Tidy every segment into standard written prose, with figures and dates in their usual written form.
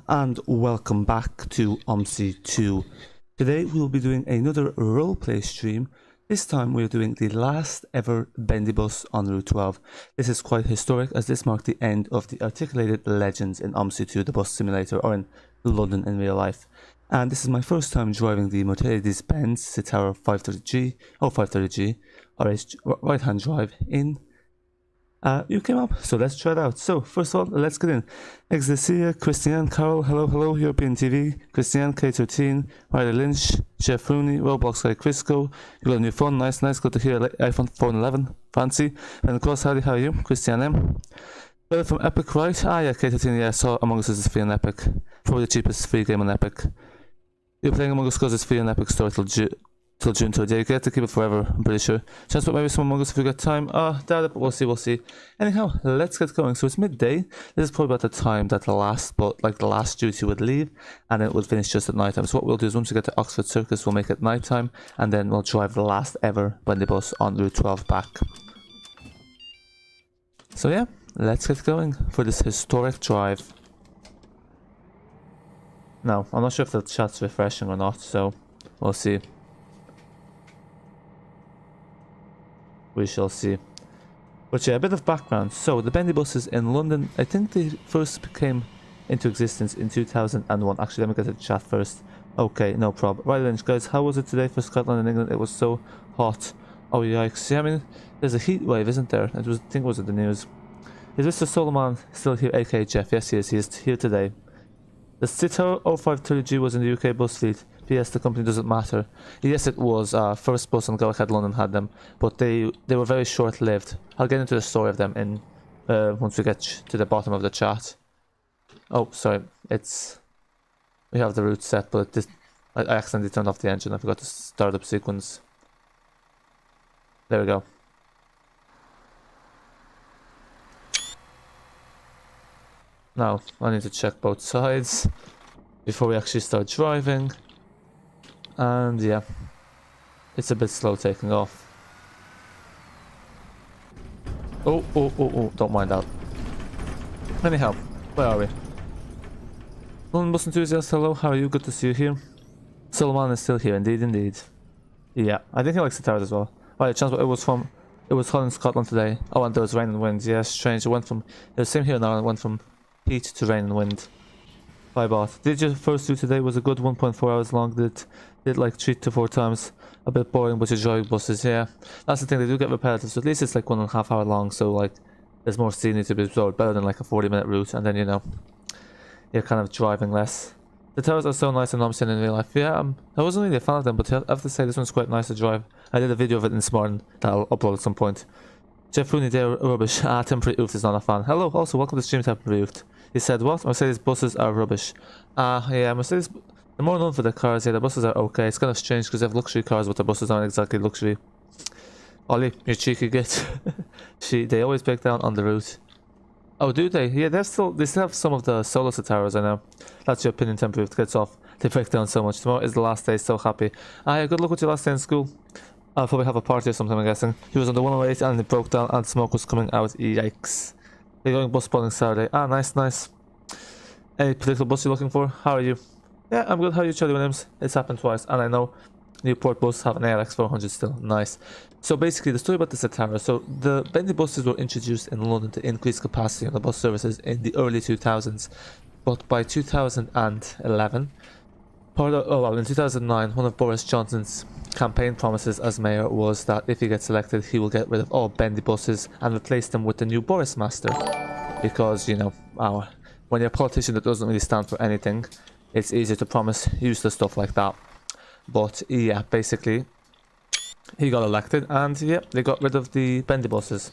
and welcome back to Omsi 2. Today we will be doing another roleplay stream. This time we are doing the last ever bendy bus on Route 12. This is quite historic as this marked the end of the articulated legends in Omsi 2, the bus simulator, or in London in real life. And this is my first time driving the Mercedes Benz Citaro O530G, or a right hand drive in UK map, so let's try it out. So first of all, let's get in. Execia, Christian, Carol, hello, European TV, Christian, K13, Riley Lynch, Jeff Rooney, Roblox guy Crisco. You got a new phone, nice, good to hear. iPhone 11, fancy. And of course, howdy, how are you? Christian M. Well, from Epic, right? Ah yeah, K13, yeah, I saw Among Us is free on Epic. Probably the cheapest free game on Epic. You're playing Among Us because it's free on Epic Store till June 3rd. Yeah, you get to keep it forever, I'm pretty sure. Chance but maybe some Among Us if you get time. Doubt it, but we'll see. Anyhow, let's get going. So it's midday. This is probably about the time that the last duty would leave, and it would finish just at night time. So what we'll do is once we get to Oxford Circus, we'll make it night time, and then we'll drive the last ever bendy bus on Route 12 back. So yeah, let's get going for this historic drive. Now, I'm not sure if the chat's refreshing or not, so we'll see. We shall see. But yeah, a bit of background. So the bendy buses in London, I think they first came into existence in 2001. Actually, let me get to the chat first. Okay, no problem. Right, Lynch, guys, how was it today for Scotland and England? It was so hot. Oh yikes! Yeah, I mean, there's a heat wave, isn't there? I think it was in the news. Is Mr. Solomon still here? aka Jeff? Yes, he is. He is here today. The Citaro O530G was in the UK bus fleet. P.S. The company doesn't matter. Yes, it was. First bus and Addon London had them, but they were very short-lived. I'll get into the story of them in once we get to the bottom of the chat. Oh, sorry. We have the route set, but I accidentally turned off the engine. I forgot to start up sequence. There we go. Now I need to check both sides before we actually start driving. And yeah, it's a bit slow taking off. Oh, don't mind that. Anyhow, where are we? London bus enthusiast, hello, how are you? Good to see you here. Solomon is still here, indeed. Yeah, I think he likes Citaros as well. Right, chance, it was hot in Scotland today. Oh, and there was rain and wind. Yeah, strange. It was same here in Ireland, it went from heat to rain and wind. Bye bot. Did your first do today? Was a good 1.4 hours long. Did like 3 to 4 times. A bit boring, but you enjoy buses. Yeah, that's the thing. They do get repetitive. So at least it's like 1.5 hour long. So like, there's more scenery to be absorbed. Better than like a 40-minute route, and then you know, you're kind of driving less. The towers are so nice in Omsi in real life. Yeah, I wasn't really a fan of them, but I have to say this one's quite nice to drive. I did a video of it this morning that I'll upload at some point. Jeff Rooney, they're rubbish. Temporary Ooft is not a fan. Hello, also welcome to stream Temporary Ooft. He said, what? Mercedes buses are rubbish. Yeah, Mercedes, they're more known for the cars. Yeah, the buses are okay. It's kind of strange because they have luxury cars, but the buses aren't exactly luxury. Ollie, you cheeky git. They always break down on the route. Oh, do they? Yeah, they still have some of the solo Citaros, I know. That's your opinion, Temporary Ooft. Gets off. They break down so much. Tomorrow is the last day, so happy. Yeah, good luck with your last day in school. I'll probably have a party or something, I'm guessing. He was on the 108 and it broke down and smoke was coming out. Yikes. They're going bus spotting Saturday. Nice. Any particular bus you're looking for? How are you? Yeah, I'm good. How are you, Charlie Williams? It's happened twice, and I know Newport bus have an ALX 400 still. Nice. So basically, the story about the Citaro. So the bendy buses were introduced in London to increase capacity on the bus services in the early 2000s, but by 2011, in 2009, one of Boris Johnson's campaign promises as mayor was that if he gets elected, he will get rid of all bendy buses and replace them with the new Boris Master. Because, you know, when you're a politician that doesn't really stand for anything, it's easier to promise useless stuff like that. But yeah, basically, he got elected and yeah, they got rid of the bendy buses.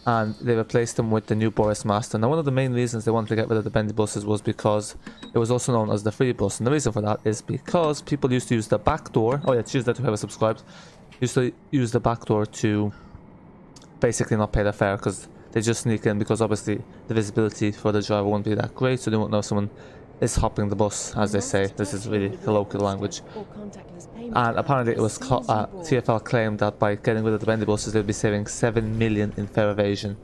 And they replaced them with the new Boris Master. Now, one of the main reasons they wanted to get rid of the bendy buses was because it was also known as the free bus. And the reason for that is because people used to use the back door. Oh yeah, choose that to whoever subscribed. Used to use the back door to basically not pay their fare because they just sneak in, because obviously the visibility for the driver won't be that great, so they won't know if someone is hopping the bus, as they say. This is really colloquial language. And apparently it was TfL claimed that by getting rid of the bendy buses they'd be saving 7 million in fare evasion.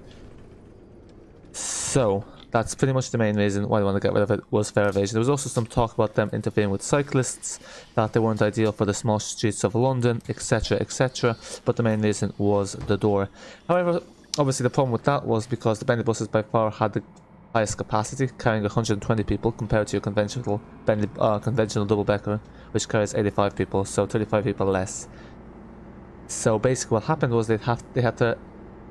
So that's pretty much the main reason why they want to get rid of it, was fare evasion. There was also some talk about them interfering with cyclists, that they weren't ideal for the small streets of London, etc, etc, but the main reason was the door. However, obviously the problem with that was because the bendy buses by far had the highest capacity, carrying 120 people compared to your conventional double-decker, which carries 85 people, so 35 people less. So basically what happened was they had to,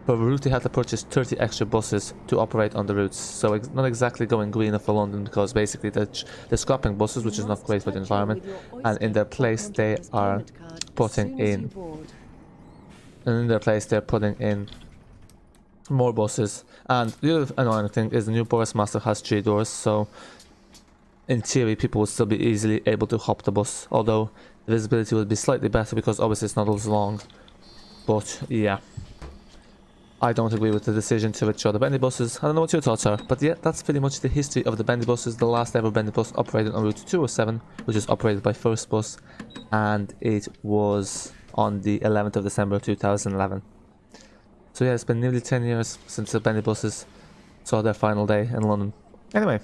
for a route, they had to purchase 30 extra buses to operate on the routes. So not exactly going greener for London, because basically they're scrapping buses, which is not great for the environment, and in their place they are putting in, more buses. And the other annoying thing is the new Boris Master has 3 doors, so in theory people would still be easily able to hop the bus, although the visibility would be slightly better because obviously it's not as long. But yeah, I don't agree with the decision to withdraw the bendy buses. I don't know what your thoughts are, but yeah, that's pretty much the history of the bendy buses. The last ever bendy bus operated on Route 207, which is operated by First Bus, and it was on the 11th of December 2011. So yeah, it's been nearly 10 years since the bendy buses saw their final day in London. Anyway.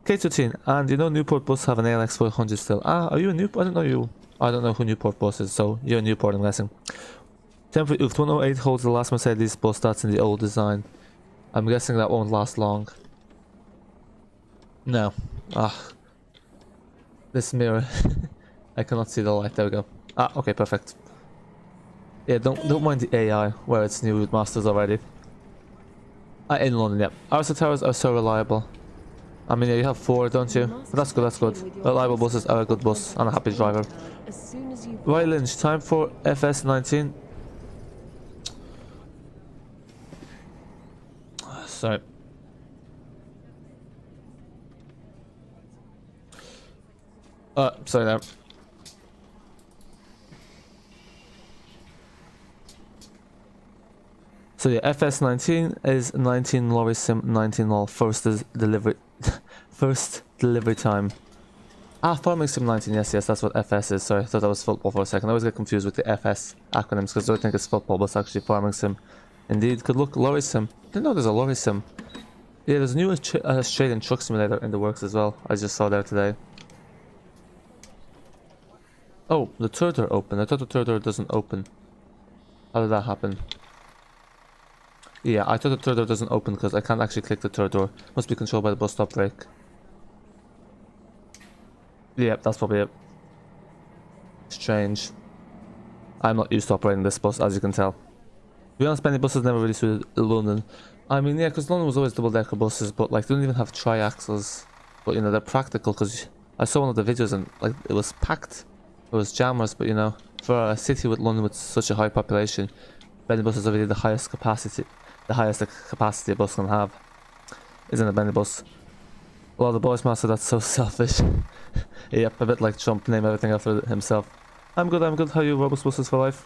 K13, and you know Newport Bus have an ALX 400 still. Ah, are you a Newport? I don't know you. I don't know who Newport Bus is, so you're a Newport, I'm guessing. Temporary UF 108 holds the last Mercedes bus that's in the old design. I'm guessing that won't last long. No. Ah. This mirror. I cannot see the light. There we go. Ah, okay, perfect. Yeah, don't mind the AI, where it's new with masters already. In London, yeah. Our Citaros are so reliable. I mean, yeah, you have 4, don't you? But that's good, that's good. Reliable buses are a good bus, and a happy driver. Right, Lynch, time for FS19. Sorry. Sorry there. So yeah, FS19 is 19 lorry sim, 19 lol. First delivery time. Ah, farming sim 19, yes, that's what FS is. Sorry, I thought that was football for a second. I always get confused with the FS acronyms because I think it's football, but it's actually farming sim. Indeed, good luck, lorry sim. I didn't know there's a lorry sim. Yeah, there's a new Australian truck simulator in the works as well. I just saw there today. Oh, the third door opened. I thought the third door doesn't open. How did that happen? Yeah, I thought the third door doesn't open because I can't actually click the third door. Must be controlled by the bus stop brake. Yeah, that's probably it. Strange. I'm not used to operating this bus, as you can tell. To be honest, bendy buses never really suited London. I mean, yeah, because London was always double-decker buses, but like they don't even have tri-axles. But you know, they're practical because I saw one of the videos and like it was packed. It was jammers, but you know, for a city with London with such a high population, bendy buses are really the highest capacity a bus can have. Isn't a bendy bus? Well, the Boris Master, that's so selfish. Yep, a bit like Trump, name everything after himself. I'm good, how are you, robust buses for life?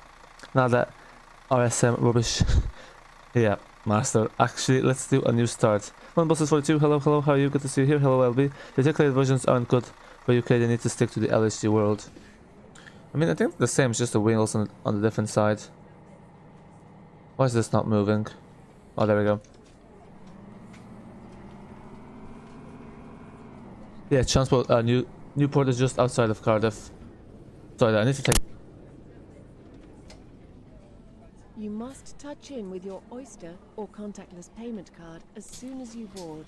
Now that RSM rubbish. Yeah, Master. Actually, let's do a new start. One buses 42, hello, how are you? Good to see you here, hello LB. The articulated versions aren't good for UK, they need to stick to the LHD world. I mean, I think the same, it's just the wheels on the different side. Why is this not moving? Oh, there we go. Yeah, transport, Newport is just outside of Cardiff. Sorry, I need to take... You must touch in with your Oyster or contactless payment card as soon as you board.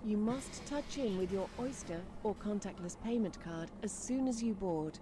You must touch in with your Oyster or contactless payment card as soon as you board.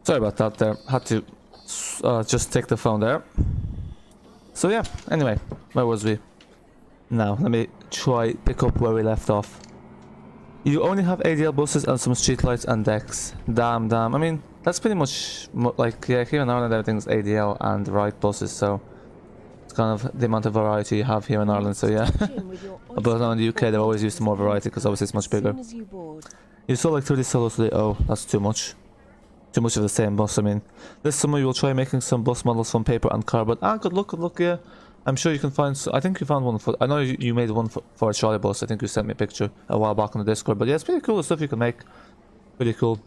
Sorry about that there. Had to just take the phone there. So yeah, anyway, where was we? Now, let me try pick up where we left off. You only have ADL buses and some streetlights and decks. Damn. I mean, that's pretty much like, yeah, here in Ireland everything's ADL and right buses, so it's kind of the amount of variety you have here in Ireland, so yeah. But now in the UK they're always used to more variety because obviously it's much bigger. You saw like 30 solos today. Oh, that's too much. Too much of the same bus, I mean. This summer you will try making some bus models from paper and cardboard. Ah, good luck, yeah. I'm sure you can find... I think you found one for... I know you made one for a trolley bus. I think you sent me a picture a while back on the Discord. But yeah, it's pretty cool, the stuff you can make. Pretty cool.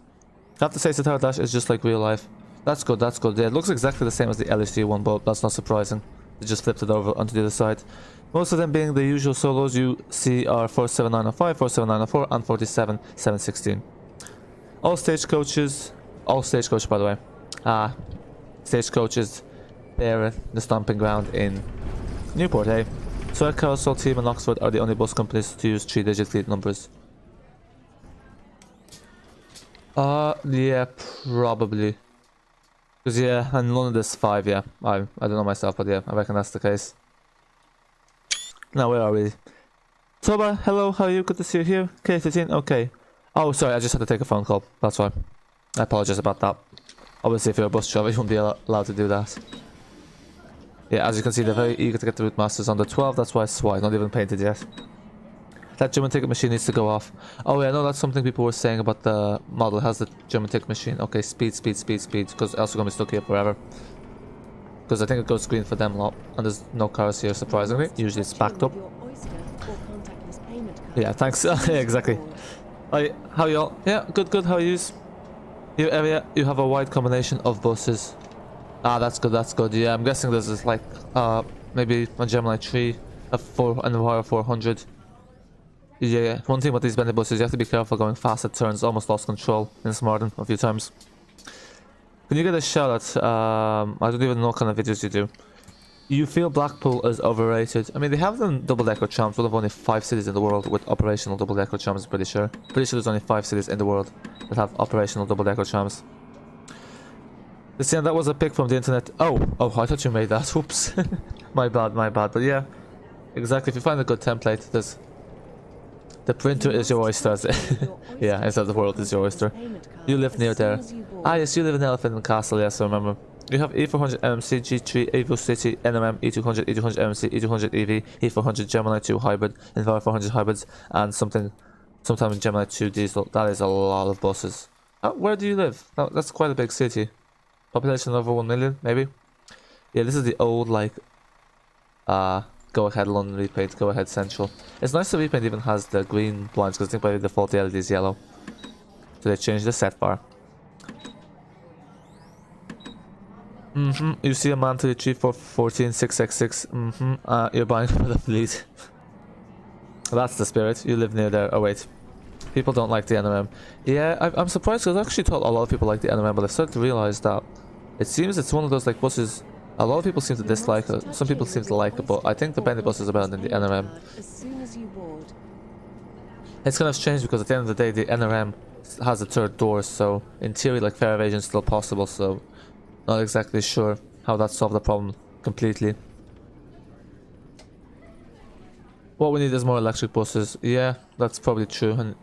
I have to say, Citaro Dash is just like real life. That's good. Yeah, it looks exactly the same as the LSG one, but that's not surprising. They just flipped it over onto the other side. Most of them being the usual solos you see are 47905, 47904, and 47716. All stagecoaches... All stagecoach, by the way. Stagecoaches there, the stomping ground in Newport, hey? So Carousel Team and Oxford are the only bus companies to use 3-digit fleet numbers. Yeah, probably. Because yeah, and London there's 5, yeah. I don't know myself, but yeah, I reckon that's the case. Now, where are we? Toba, hello, how are you? Good to see you here. K15, okay. Oh, sorry, I just had to take a phone call, that's why. I apologize about that. Obviously, if you're a bus driver, you won't be allowed to do that. Yeah, as you can see, they're very eager to get the route masters on the 12. That's why it's white, not even painted yet. That German ticket machine needs to go off. Oh yeah, no, that's something people were saying about the model. Has the German ticket machine. Okay, speed. Because else we're going to be stuck here forever. Because I think it goes green for them a lot. And there's no cars here, surprisingly. Usually it's backed up. Yeah, thanks. Yeah, exactly. Hi, how y'all? Yeah, good. How are you? Your area, you have a wide combination of buses. Ah, that's good. Yeah, I'm guessing this is like maybe a Gemini 3, a 4 and a wire 400. Yeah, one thing about these bendy buses, you have to be careful going fast at turns. Almost lost control in Smarden a few times. Can you get a shout out? I don't even know what kind of videos you do. You feel Blackpool is overrated? I mean, they have done double-decker trams. One of only 5 cities in the world with operational double-decker trams, I'm pretty sure. Pretty sure there's only 5 cities in the world that have operational double-decker trams. Listen, that was a pic from the internet. Oh, I thought you made that. Oops. my bad. But yeah, exactly. If you find a good template, there's... The printer is your oyster. Yeah, inside the world is your oyster. You live near there. Ah, yes, you live in Elephant and Castle, yes, I remember. You have E400 MMC, G3, Evo City, NMM, E200, E200 MMC, E200 EV, E400 Gemini 2 Hybrid, Enviro 400 Hybrids, and sometimes Gemini 2 Diesel. That is a lot of buses. Where do you live? That's quite a big city. Population over 1 million, maybe? Yeah, this is the old, like, Go Ahead London repaint, Go Ahead Central. It's nice the repaint even has the green blinds, because I think by default the LED is yellow. So they changed the set bar. You see a man to the 3414 6x6. You're buying for the fleet. That's the spirit. You live near there. Oh wait, people don't like the NRM. Yeah, I'm surprised because I actually thought a lot of people like the NRM, but I started to realize that it seems it's one of those like buses. A lot of people seem to dislike it. Some people seem to like it, but I think the bendy bus is better than the NRM. It's kind of strange because at the end of the day, the NRM has a third door, so in theory, like fare evasion is still possible. So. Not exactly sure how that solved the problem completely. What we need is more electric buses. Yeah, that's probably true, and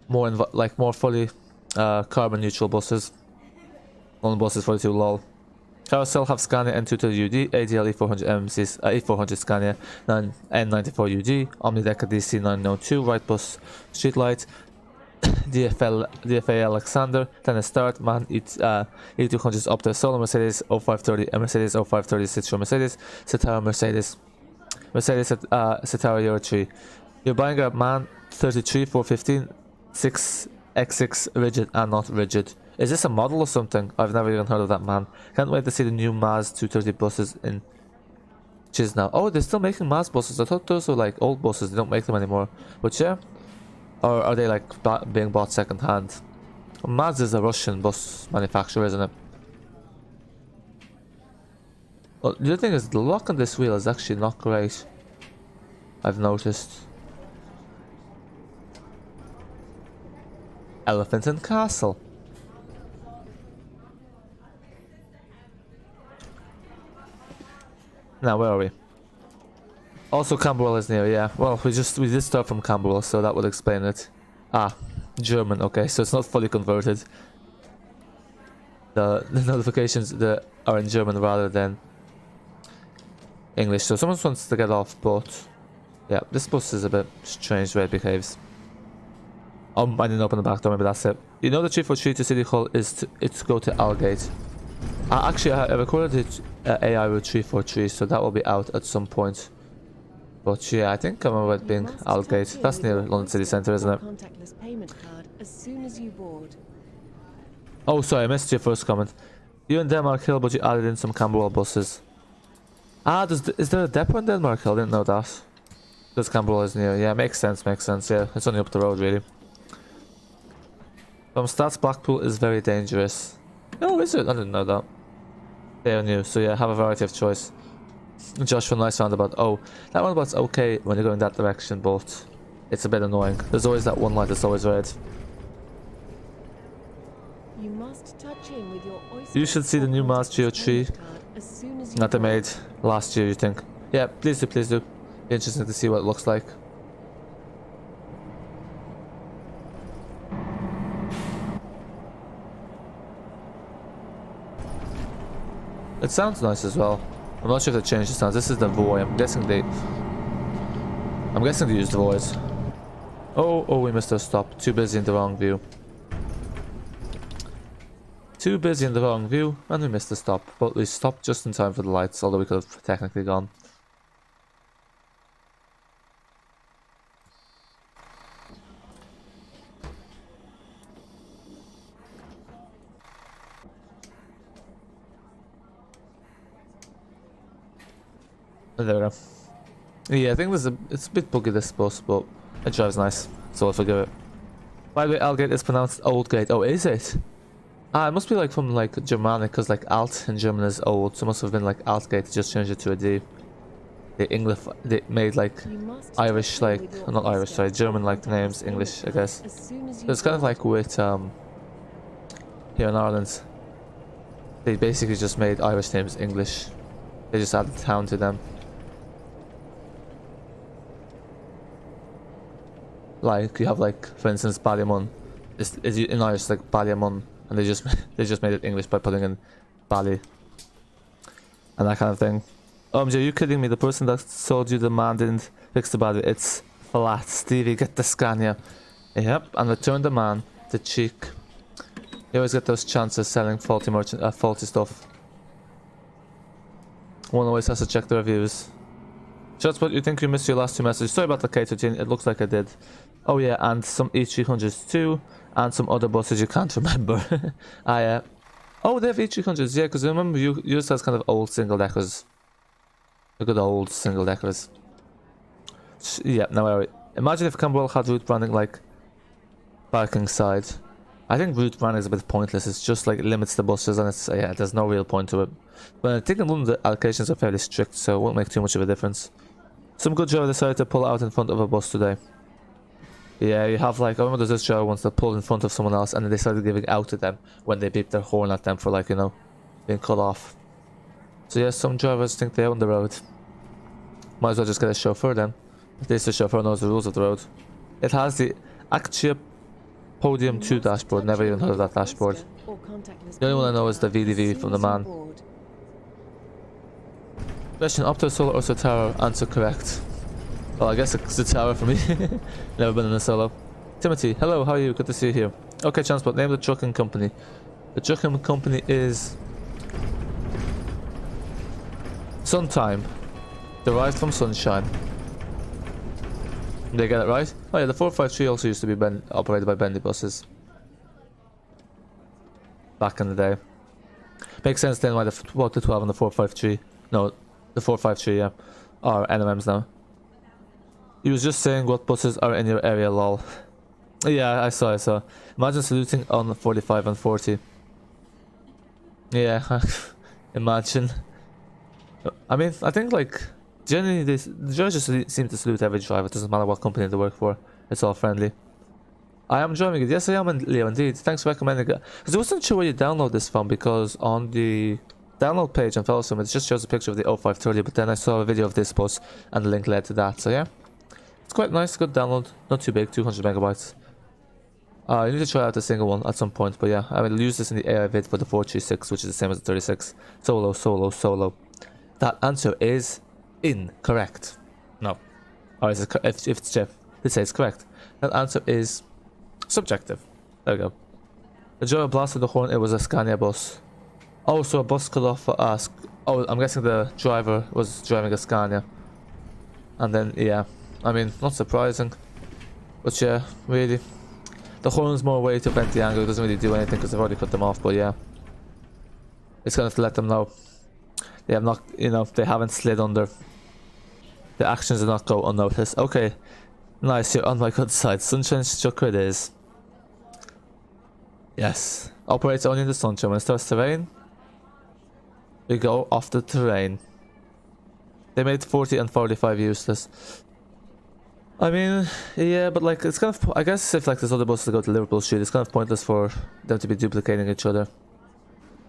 more fully carbon neutral buses. London buses 42 lol. Carousel have Scania N230UD, ADL E400 MMCs, E400 Scania N94UD, Omnidecker DC902, right bus, streetlight. DFA Alexander, then a start, man, E200s up there, solo Mercedes O530, Mercedes O530 Citaro Mercedes, Citaro Mercedes Citaro Euro 3. You're buying a man 33 415 6x6 rigid and not rigid. Is this a model or something? I've never even heard of that, man. Can't wait to see the new Maz 230 buses in Chisnall. Oh, they're still making Maz buses. I thought those were like old buses, they don't make them anymore. But yeah. Or are they like being bought second hand? Maz is a Russian bus manufacturer, isn't it? Well, the other thing is the lock on this wheel is actually not great. I've noticed. Elephant and Castle. Now, where are we? Also, Camberwell is near, yeah. Well, we did start from Camberwell, so that would explain it. Ah, German, okay, so it's not fully converted. The notifications that are in German rather than English, so someone wants to get off, but yeah, this bus is a bit strange the way it behaves. I didn't open the back door, maybe that's it. You know the 343 to City Hall is to go to Aldgate. Actually, I recorded it AI route 343, so that will be out at some point. But yeah, I think I remember it being Aldgate. That's near London City Centre, isn't it? Contactless payment card as soon as you board. Oh, sorry, I missed your first comment. You in Denmark Hill, but you added in some Camberwell buses. Ah, is there a depot in Denmark Hill? I didn't know that. Because Camberwell is near. Yeah, makes sense, yeah. It's only up the road, really. From Stats, Blackpool is very dangerous. Oh, is it? I didn't know that. They are new, so yeah, have a variety of choice. Joshua, nice roundabout. Oh, that roundabout's okay when you're going that direction, but it's a bit annoying. There's always that one light that's always red. You must touch in with your oyster. You should see the new Mars Geo3 that they made last year, you think? Yeah, please do, please do. Be interesting to see what it looks like. It sounds nice as well. I'm not sure if they changed the sounds. This is the Voy. I'm guessing they used the voice. Oh, we missed our stop. Too busy in the wrong view. Too busy in the wrong view, and we missed the stop. But we stopped just in time for the lights, although we could have technically gone. There we go. Yeah, I think it's a bit buggy, this bus, but it drives nice, so I'll forgive it. By the way, Aldgate is pronounced Oldgate. Oh, is it? Ah, it must be like from like Germanic, because like Alt in German is old, so it must have been like Altgate, just changed it to a D. They made like Irish, like, not Irish, sorry, German like names English, I guess. So it's kind of like with here in Ireland, they basically just made Irish names English. They just added town to them. Like you have like, for instance, Ballymun. Is in Irish like Ballymun, and they just made it English by putting in Bally and that kind of thing. Are you kidding me? The person that sold you the man didn't fix the body. It's flat. Stevie, get the Scania. Yep, and return the man. The cheek. You always get those chances selling faulty stuff. One always has to check the reviews. Just what you think you missed your last two messages. Sorry about the K13. It looks like I did. Oh yeah, and some E300s too, and some other buses you can't remember. Oh, they have E300s, yeah, because I remember yours has kind of old single deckers. The good old single deckers. Yeah, now where are we? Imagine if Camberwell had route branding like parking side. I think route branding is a bit pointless. It's just like limits the buses, and it's yeah, there's no real point to it. But I think in London the allocations are fairly strict, so it won't make too much of a difference. Some good driver decided to pull out in front of a bus today. Yeah, you have like, I remember there's this driver once that pulled in front of someone else and then they started giving out to them when they beeped their horn at them for like, you know, being cut off. So yeah, some drivers think they own the road. Might as well just get a chauffeur then. At least the chauffeur knows the rules of the road. It has the Actia Podium 2 dashboard, never even heard of that dashboard. The only one I know is the VDV from the man. Question, Opto, Solo or Citaro? Answer correct. Well, I guess it's Citaro for me. Never been in a Solo. Timothy, hello, how are you? Good to see you here. Okay, transport, name of the trucking company. The trucking company is Suntime. Derived from sunshine. Did they get it right? Oh yeah, the 453 also used to be operated by bendy buses. Back in the day. Makes sense then why the 12 and the 453. No, the 453, yeah. Are NMMs now. He was just saying what buses are in your area, lol. Yeah, I saw. Imagine saluting on 45 and 40. Yeah, imagine. I mean, I think like, generally the drivers just seem to salute every driver. It doesn't matter what company they work for. It's all friendly. I am driving it. Yes, I am, Leo, indeed. Thanks for recommending it. Because I wasn't sure where you download this from, because on the download page on Fellowsome, it just shows a picture of the O530, but then I saw a video of this bus and the link led to that, so yeah. It's quite nice, good download, not too big, 200 megabytes. You need to try out the single one at some point, but yeah, I will use this in the AI vid for the 436, which is the same as the 36. Solo, solo, solo. That answer is incorrect. No. Or is it, if it's Jeff, it says correct. That answer is subjective. There we go. The driver blasted the horn, it was a Scania bus. Oh, so a bus cut off for us. Oh, I'm guessing the driver was driving a Scania. And then, yeah. I mean, not surprising. But yeah, really. The horn's more a way to vent the anger, it doesn't really do anything because they've already cut them off, but yeah. It's gonna have to let them know. They have not, you know, they haven't slid under. The actions did not go unnoticed. Okay. Nice, you're on my good side. Sunshine Strucker it is. Yes. Operates only in the sunshine. When it starts to rain, we go off the terrain. They made 40 and 45 useless. I mean, yeah, but like, it's kind of, I guess if like there's other buses that go to Liverpool Street, it's kind of pointless for them to be duplicating each other.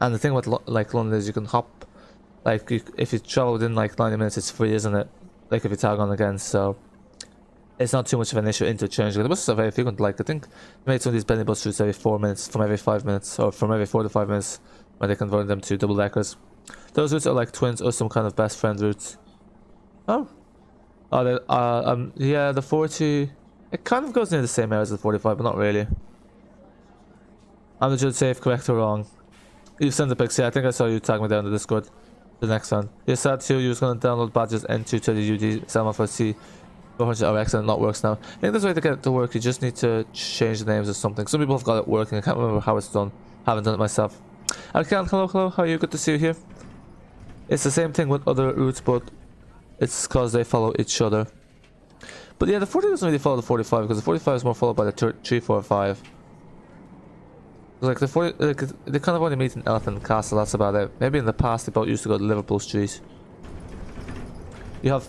And the thing with like London is you can hop, like if you travel within like 90 minutes, it's free, isn't it? Like if you tag on again, so it's not too much of an issue interchange. The buses are very frequent. Like I think they made some of these bendy bus routes every 4 minutes, from every 5 minutes, or from every 4 to 5 minutes when they converted them to double deckers. Those routes are like twins or some kind of best friend routes. Oh. Oh, yeah, the 40, it kind of goes near the same area as the 45, but not really. I'm the judge, safe, correct or wrong. You sent the pics, yeah, I think I saw you tag me down the Discord. The next one. You said too, you was going to download badges N2 to the UD, Selma for C400RX, and it not works now. I think there's a way to get it to work, you just need to change the names or something. Some people have got it working, I can't remember how it's done. Haven't done it myself. Arcan, hello, hello, how are you? Good to see you here. It's the same thing with other routes, but it's because they follow each other. But yeah, the 40 doesn't really follow the 45 because the 45 is more followed by the 345. Like the 40, like, they kind of only meet in Elephant Castle, that's about it. Maybe in the past they both used to go to Liverpool Street. You have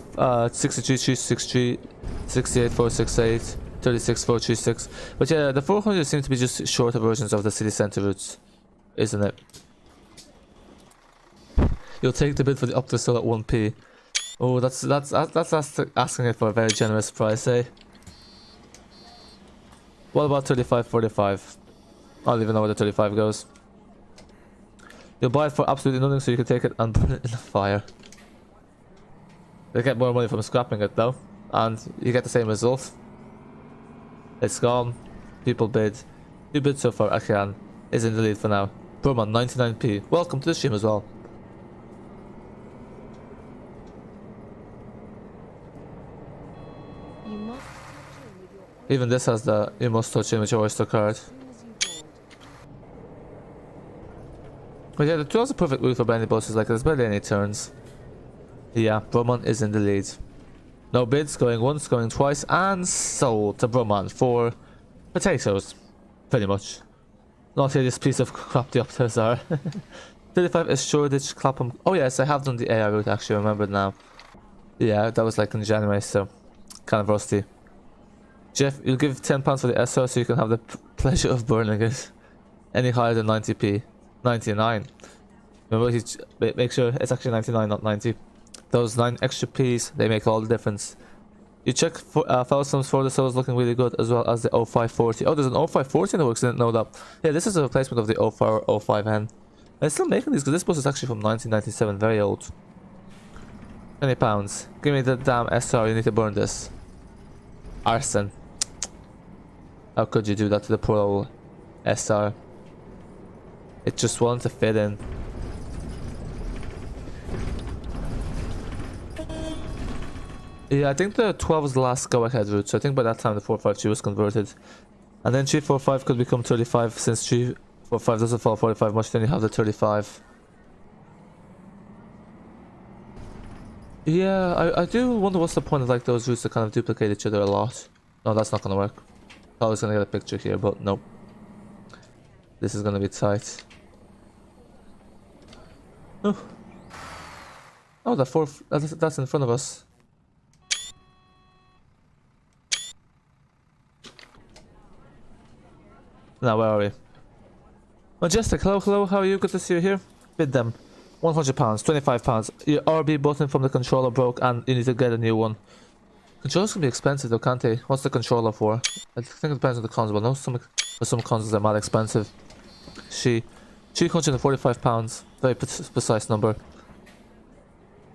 63 363, 68 468, 36 436. But yeah, the 400 seem to be just shorter versions of the city centre routes, isn't it? You'll take the bid for the Optus still at 1p. Oh, that's asking it for a very generous price, eh? What about 3545? I don't even know where the 35 goes. You'll buy it for absolutely nothing so you can take it and burn it in the fire. They get more money from scrapping it though, and you get the same result. It's gone. People bid. 2 bids so far. Akian is in the lead for now. Burman 99p. Welcome to the stream as well. Even this has the you must touch in with your oyster card. But yeah, the 2 has a perfect route for bendy buses, like there's barely any turns. Yeah, Brumman is in the lead. No bids, going once, going twice, and sold to Brumman for potatoes. Pretty much. Not here, this piece of crap the Optus are. 35 is Shoreditch, Clapham. Oh yes, I have done the AI route actually, I remember now. Yeah, that was like in January, so kind of rusty. Jeff, you'll give £10 for the SR so you can have the pleasure of burning it. Any higher than 90p. 99. Remember, make sure it's actually 99, not 90. Those 9 extra p's, they make all the difference. You check for Fellowsome's for the souls looking really good, as well as the O540. Oh, there's an O540 in the works, didn't know that. Yeah, this is a replacement of the O5 or O5N. They're still making these because this bus is actually from 1997, very old. £20. Give me the damn SR, you need to burn this. Arson. How could you do that to the poor old SR? It just wanted to fit in. Yeah, I think the 12 was the last go-ahead route, so I think by that time the 452 was converted. And then 345 could become 35, since 345 doesn't follow 45 much, then you have the 35. Yeah, I do wonder what's the point of like those routes that kind of duplicate each other a lot. No, that's not gonna work. I was gonna get a picture here, but nope. This is gonna be tight. Oh, oh, that's in front of us. Now, where are we? Majestic, hello, hello, how are you? Good to see you here. Bid them. £100, £25. Your RB button from the controller broke and you need to get a new one. Controllers can be expensive though, can't they? What's the controller for? I think it depends on the console, but no, some consoles are mad expensive. £345, very precise number.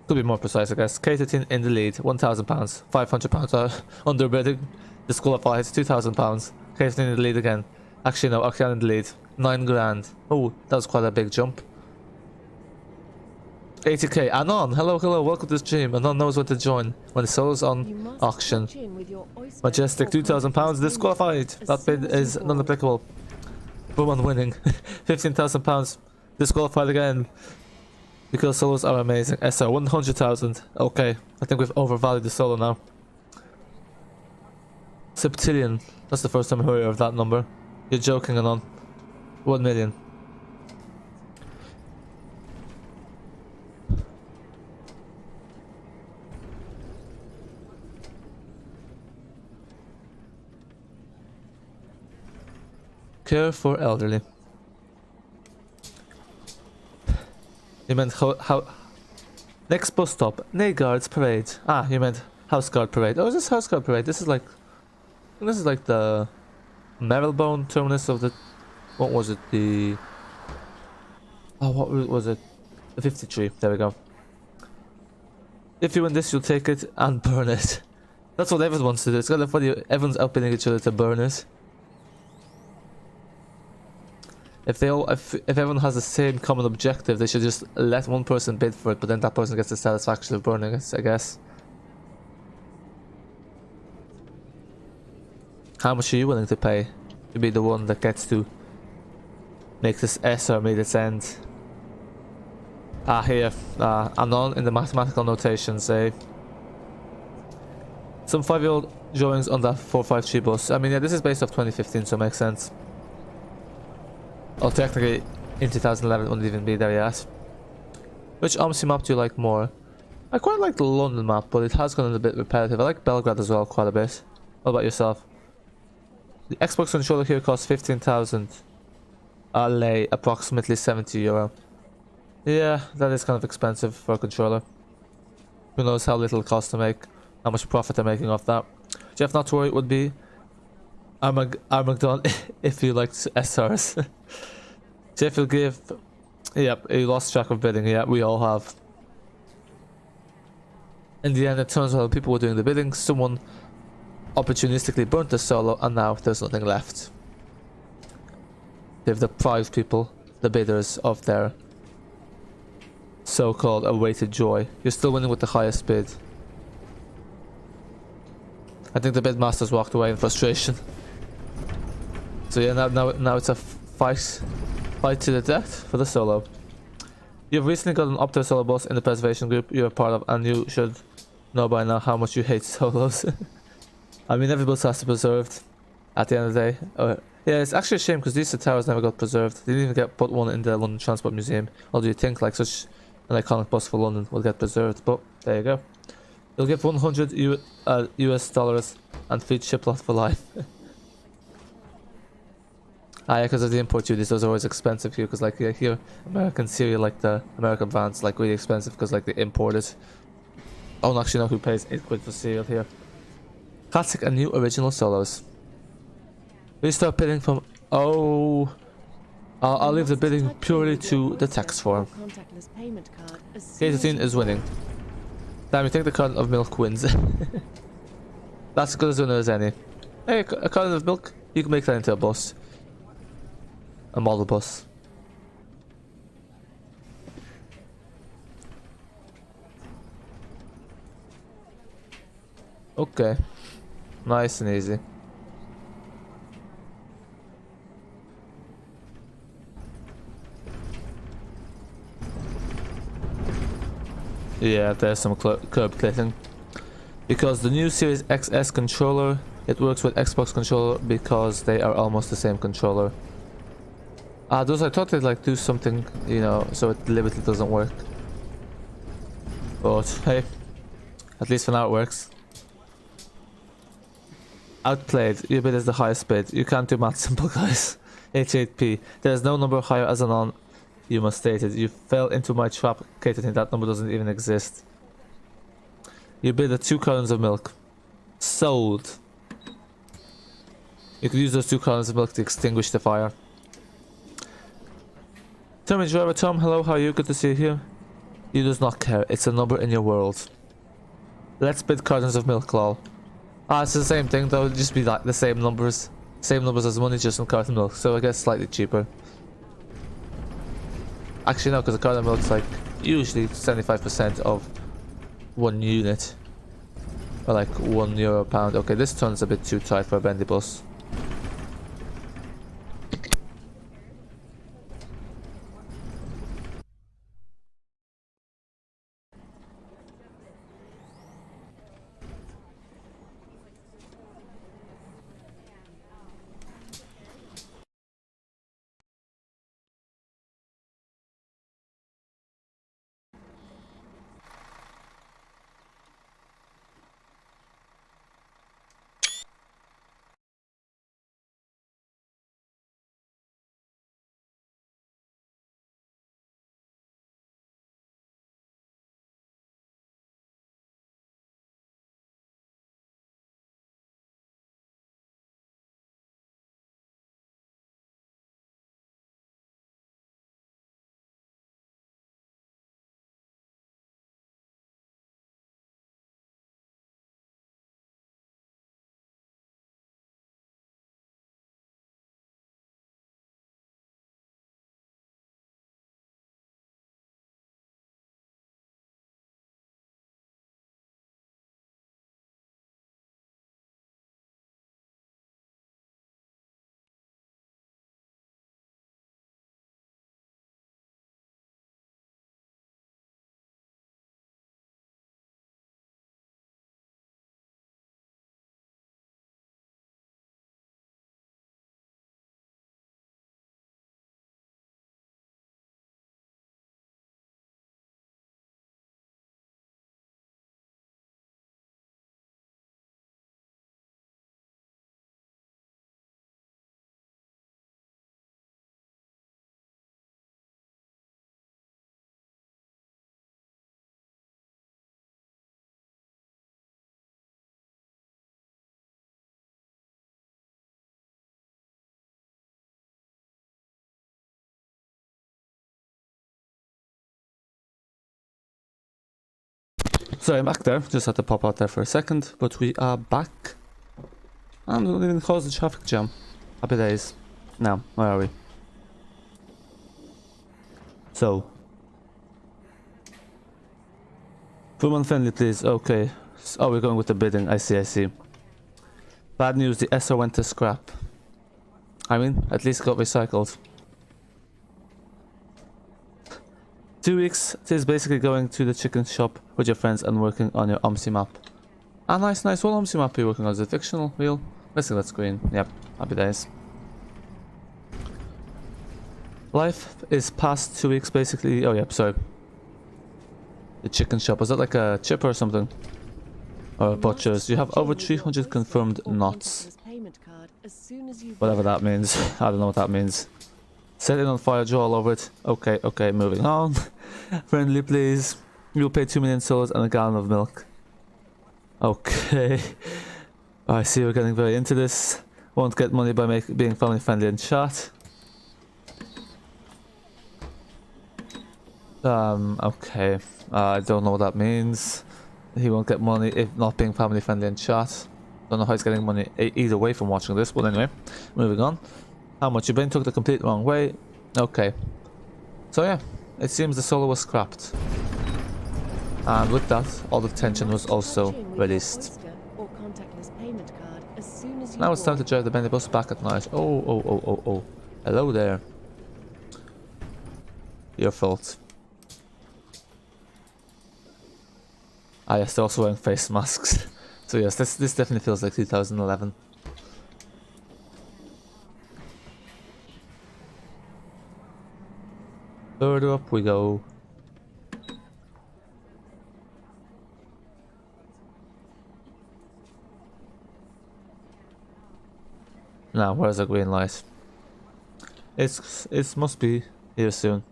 Could be more precise, I guess. K13 in the lead, £1,000, £500 under bidding, disqualified, £2,000. K13 in the lead again. Actually no, Addon in the lead, £9 grand. Oh, that was quite a big jump. 80k. Anon, hello, welcome to the stream. Anon knows when to join when the soul's on auction. Majestic, £2,000, disqualified. That bid is non-applicable. Woman winning. £15,000, disqualified again. Because solos are amazing. SR, 100,000. Okay, I think we've overvalued the solo now. Septillion, that's the first time I heard of that number. You're joking, Anon. 1 million. Care for elderly. You meant how next bus stop, Nayguard's parade. Ah, you meant House Guard parade. Oh, is this House Guard parade? This is like the Marylebone terminus of the, what was it, the, oh, what was it, the 53. There we go. If you win this, you'll take it and burn it. That's what everyone wants to do. It's kind of funny. Everyone's outbidding each other to burn it. If everyone has the same common objective, they should just let one person bid for it, but then that person gets the satisfaction of burning it, I guess. How much are you willing to pay to be the one that gets to make this SR meet its end? Ah, here. Anon in the mathematical notation say some 5-year-old drawings on that 453 bus. I mean, yeah, this is based off 2015, so it makes sense. Oh, technically, in 2011 it wouldn't even be there yet. Which Omsi map do you like more? I quite like the London map, but it has gone a bit repetitive. I like Belgrade as well quite a bit. What about yourself? The Xbox controller here costs 15,000. Lei, approximately €70. Yeah, that is kind of expensive for a controller. Who knows how little it costs to make, how much profit they're making off that. Jeff, not to worry, it would be Armageddon if you liked SRs. Jeff will give... Yep, he lost track of bidding. Yeah, we all have. In the end, it turns out people were doing the bidding. Someone opportunistically burnt the solo, and now there's nothing left. They've deprived people, the bidders, of their so-called awaited joy. You're still winning with the highest bid. I think the bid masters walked away in frustration. So yeah, now it's a fight to the death for the solo. You've recently got an Opto solo boss in the preservation group you're a part of, and you should know by now how much you hate solos. I mean, every boss has to be preserved at the end of the day. Yeah, it's actually a shame because these Citaros never got preserved. They didn't even put one in the London Transport Museum. Or do you think like such an iconic bus for London will get preserved? But there you go. You'll get 100 US dollars and free chiplet for life. Ah, yeah, because of the import duties, those are always expensive here. Because like here, American cereal, like the American brands, like really expensive because like they import it. I don't actually know who pays £8 for cereal here. Classic and new original solos. We start bidding from... Oh... I'll leave the bidding purely to the text form. K13 is winning. Damn, you think the carton of milk wins. That's as good a winner as any. Hey, a carton of milk, you can make that into a bus. A model bus. Okay. Nice and easy. Yeah, there's some curb clipping. Because the new Series XS controller, it works with Xbox controller because they are almost the same controller. Those I thought they'd like do something, you know, so it deliberately doesn't work. But hey, at least for now it works. Outplayed, your bid is the highest bid. You can't do math simple, guys. 88p. There's no number higher as an on. You must state it. You fell into my trap, catering that number doesn't even exist. You bid at 2 cartons of milk. Sold. You could use those 2 cartons of milk to extinguish the fire. Tommy driver Tom, hello, how are you? Good to see you here. You does not care, it's a number in your world. Let's bid cartons of milk, lol. Ah, it's the same thing though, it'll just be like the same numbers. Same numbers as money, just in carton milk, so I guess slightly cheaper. Actually no, because a carton of milk's like usually 75% of 1 unit. Or like €1 a pound. Okay, this turn's a bit too tight for a bendy bus. Sorry, I'm back there. Just had to pop out there for a second, but we are back. And we didn't even cause the traffic jam. Happy days. Now, where are we? So. Woman friendly, please. Okay. Oh, we're going with the bidding. I see, I see. Bad news, the SR went to scrap. I mean, at least it got recycled. 2 weeks, it is basically going to the chicken shop with your friends and working on your Omsi map. Ah, nice, nice. What Omsi map are you working on? Is it fictional? Real? Guessing that's green. Yep, happy days. Life is past 2 weeks basically. Oh, yep, sorry. The chicken shop. Was that like a chipper or something? Or butchers? You have over 300 confirmed knots. Whatever that means. I don't know what that means. Set it on fire, draw all over it. Okay, okay, moving on. Friendly, please. You'll pay 2 million souls and a gallon of milk. Okay. I see we're getting very into this. Won't get money by being family friendly in chat. Okay. I don't know what that means. He won't get money if not being family friendly in chat. Don't know how he's getting money either way from watching this, but anyway, moving on. How much? Your brain took the complete wrong way. Okay. So yeah, it seems the solo was scrapped. And with that, all the tension was also released. Now it's time to drive the bendy bus back at night. Oh. Hello there. Your fault. Ah yes, they're also wearing face masks. So yes, this definitely feels like 2011. Further up we go. Now, where's the green light? It must be here soon.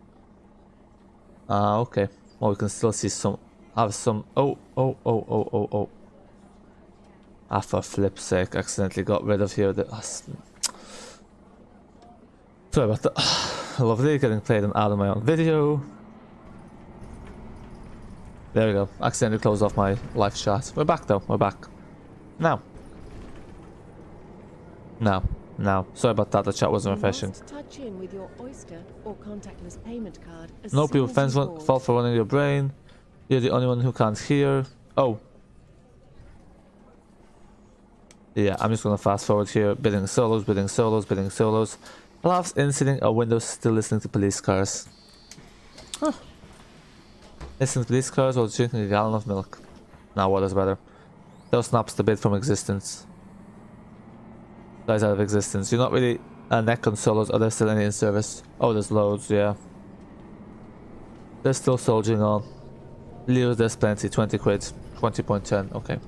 Ah, okay. Well, we can still see some. Have some. Oh. Ah, for flip's sake, accidentally got rid of here. Sorry about that. Lovely getting played and out of my own video. There we go. Accidentally closed off my live chat. We're back though. We're back. Now. Sorry about that. The chat wasn't refreshing. Touch in with your Oyster or contactless payment card. No people fans fault for running your brain. You're the only one who can't hear. Oh. Yeah, I'm just gonna fast forward here. Bidding solos. Laughs in sitting a window still listening to police cars. Huh. Listening to police cars while drinking a gallon of milk. Now what is better? Those snaps the bid from existence. Guys out of existence. You're not really a neck on solos. Are there still any in service? Oh, there's loads, yeah. They're still soldiering on. Leo, there's plenty. 20 quid. 20.10. Okay.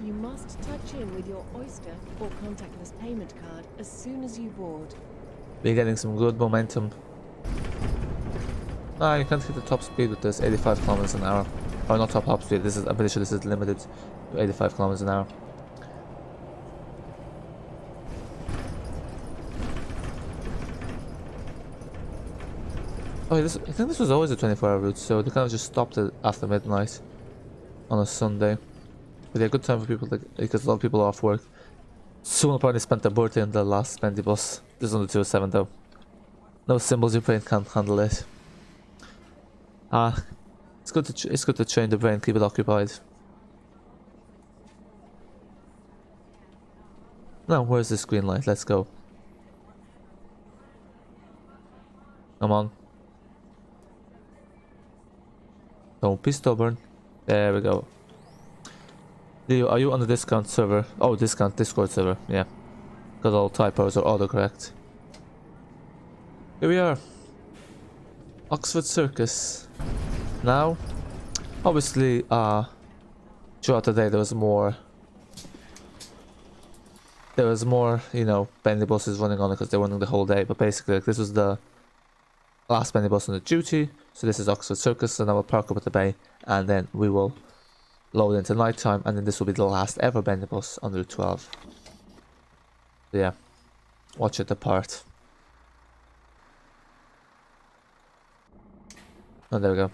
You must touch in with your Oyster or contactless payment card as soon as you board. We're getting some good momentum. Ah, you can't hit the top speed with this. 85 kilometers an hour. Oh, not top speed. This is. I'm pretty sure this is limited to 85 kilometers an hour. Oh, I think this was always a 24-hour route, so they kind of just stopped it after midnight on a Sunday. But yeah, good time for people because a lot of people are off work. Someone probably spent their birthday on the last bendy bus. This is on the 207 though. No symbols, your brain can't handle it. Ah, it's good to train the brain, keep it occupied. Now, where's this green light? Let's go. Come on. Don't be stubborn. There we go. Leo, are you on the discount server? Oh, Discord server, yeah. Because all typos are autocorrect. Here we are. Oxford Circus. Now, obviously, throughout the day there was more, you know, bendy buses running on it because they were running the whole day. But basically, like, this was the last bendy bus on the duty. So this is Oxford Circus, and I will park up at the bay, and then we will load into night time, and then this will be the last ever bendy bus on Route 12. So yeah, watch it depart. Oh, there we go.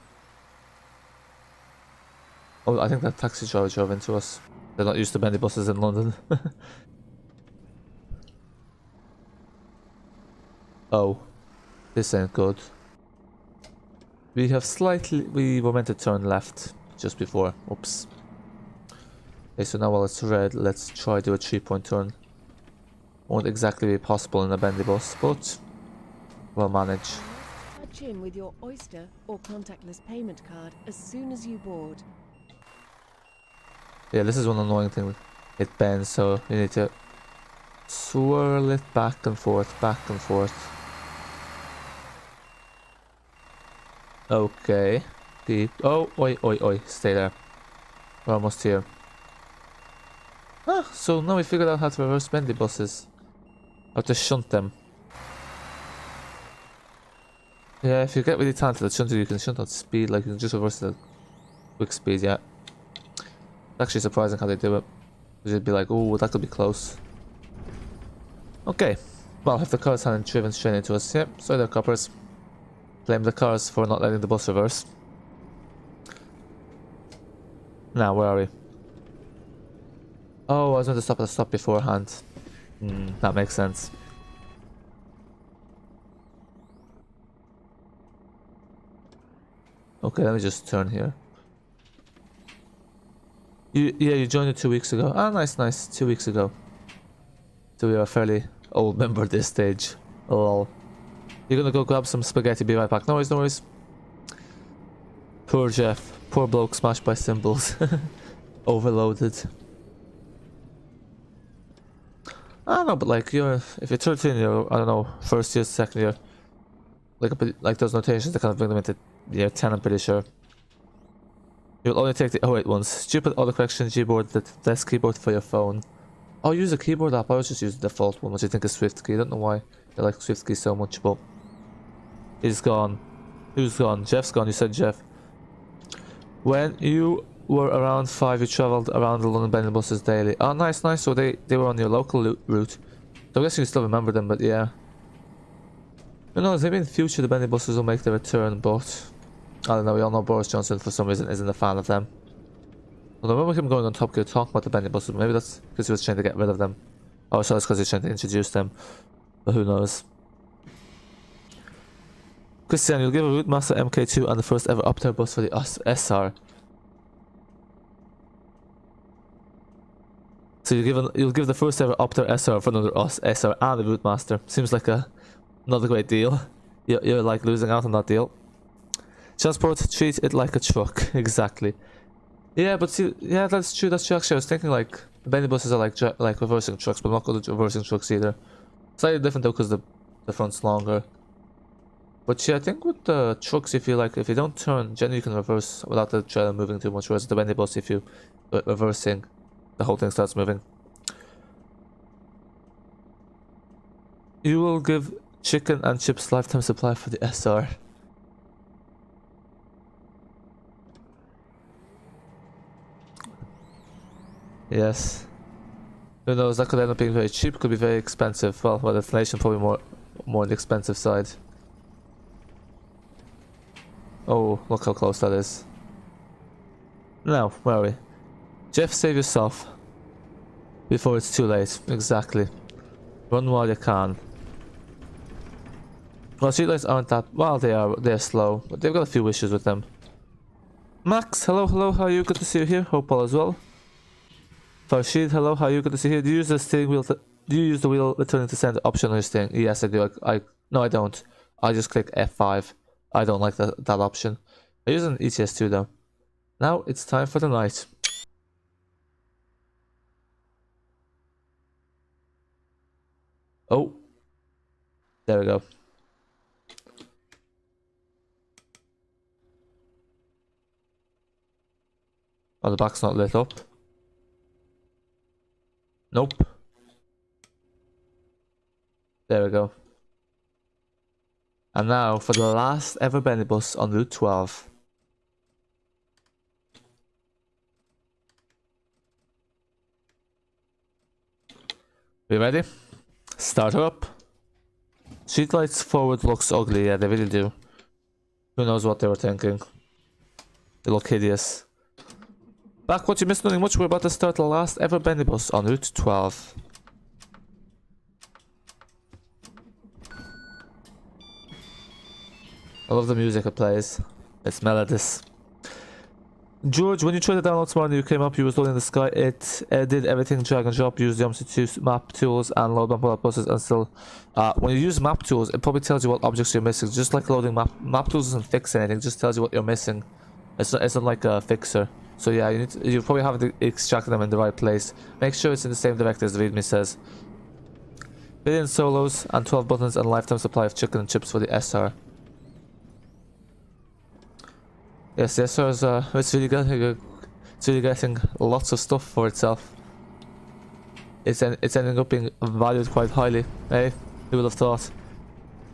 Oh, I think that taxi driver drove into us. They're not used to bendy buses in London. Oh, this ain't good. We were meant to turn left just before. Oops. Okay, so now while it's red, let's try to do a 3-point turn. Won't exactly be possible in a bendy bus, but we'll manage. Touch in with your Oyster or contactless payment card as soon as you board. Yeah, this is one annoying thing. It bends, so you need to swirl it back and forth, back and forth. Okay. Oh, oi, stay there. We're almost here. Ah, so now we figured out how to reverse bendy buses. How to shunt them. Yeah, if you get really talented at shunting, you can shunt at speed, like you can just reverse it at quick speed, yeah. It's actually surprising how they do it. You'd be like, oh, that could be close. Okay. Well, if the cars hadn't driven straight into us, yep, so they're coppers. Blame the cars for not letting the bus reverse. Now, where are we? Oh, I was going to stop at the stop beforehand. That makes sense. Okay, let me just turn here. You joined it 2 weeks ago. Ah, nice. 2 weeks ago. So we are a fairly old member at this stage. Lol. You're gonna go grab some spaghetti, be right back. No worries. Poor Jeff. Poor bloke smashed by cymbals. Overloaded. I don't know, but like, if you're 13, you're, I don't know, first year, second year. Like those notations, they kind of bring them into year 10, I'm pretty sure. You'll only take the 08 ones. Stupid autocorrection keyboard, the desk keyboard for your phone. Oh, use a keyboard app. I was just using the default one, which I think is SwiftKey. I don't know why I like SwiftKey so much, but it's gone. Who's gone? Jeff's gone, you said Jeff. When you were around 5, you travelled around the London Bendy buses daily. Oh, nice, nice. So they were on your local route. So I guess you still remember them, but yeah. Who knows, maybe in the future the Bendy buses will make their return, but... I don't know, we all know Boris Johnson for some reason isn't a fan of them. I remember him going on Top Gear talking about the Bendy buses, maybe that's because he was trying to get rid of them. Oh, so it's because he's trying to introduce them. But who knows. Christian, you'll give a Routemaster MK2 and the first ever Opter bus for the SR. So you'll give the first ever Opter SR for another SR and the Routemaster. Seems like another great deal. You're like losing out on that deal. Transport, treat it like a truck. Exactly. Yeah, but see, yeah, that's true. That's true. Actually, I was thinking like the Bendy buses are like reversing trucks, but I'm not good at reversing trucks either. Slightly different though, because the front's longer. But yeah, I think with the trucks, if you don't turn, generally you can reverse without the trailer moving too much. Whereas the Bendy bus, if you reversing, the whole thing starts moving. You will give chicken and chips lifetime supply for the SR. Yes. Who knows? That could end up being very cheap. Could be very expensive. Well, with inflation, probably more on the expensive side. Oh, look how close that is. Now, where are we? Jeff, save yourself. Before it's too late. Exactly. Run while you can. Well, streetlights aren't that... Well, they're slow. But they've got a few issues with them. Max, hello, hello. How are you? Good to see you here. Hope all as well. Farshid, hello. How are you? Good to see you here. Do you use the steering wheel... Do you use the wheel returning to send option on your steering? Yes, I do. No, I don't. I just click F5. I don't like that option. I use an ETS2 though. Now it's time for the night. Oh. There we go. Oh, the back's not lit up. Nope. There we go. And now for the last ever Bendy bus on Route 12. We ready? Start her up. Streetlights forward looks ugly, yeah, they really do. Who knows what they were thinking. They look hideous. Back, what you missed, nothing much. We're about to start the last ever Bendy bus on Route 12. I love the music it plays. It's melodious. George, when you tried to download this morning, you came up, you was loading the sky. It did everything drag and drop, used the Omsi map tools and load map buses and still. When you use map tools, it probably tells you what objects you're missing. Just like loading map tools doesn't fix anything, it just tells you what you're missing. It's not like a fixer. So yeah, you probably have to extract them in the right place. Make sure it's in the same directory as the readme says. Billion solos and 12 buttons and lifetime supply of chicken and chips for the SR. Yes, the SR is it's really getting lots of stuff for itself. It's ending up being valued quite highly. Hey, who would have thought?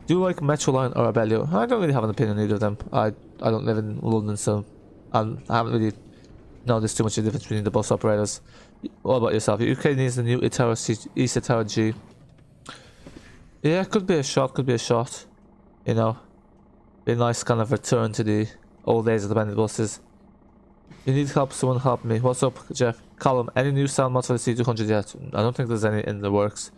Do you like Metroline or Abellio? I don't really have an opinion on either of them. I don't live in London, so I haven't really noticed too much of the difference between the bus operators. What about yourself? UK needs the new Citaro G. Yeah, could be a shot. You know, be a nice kind of return to the old days of the Bendy buses. You need help, someone help me. What's up, Jeff? Column, any new sound mods for the C200 yet? I don't think there's any in the works.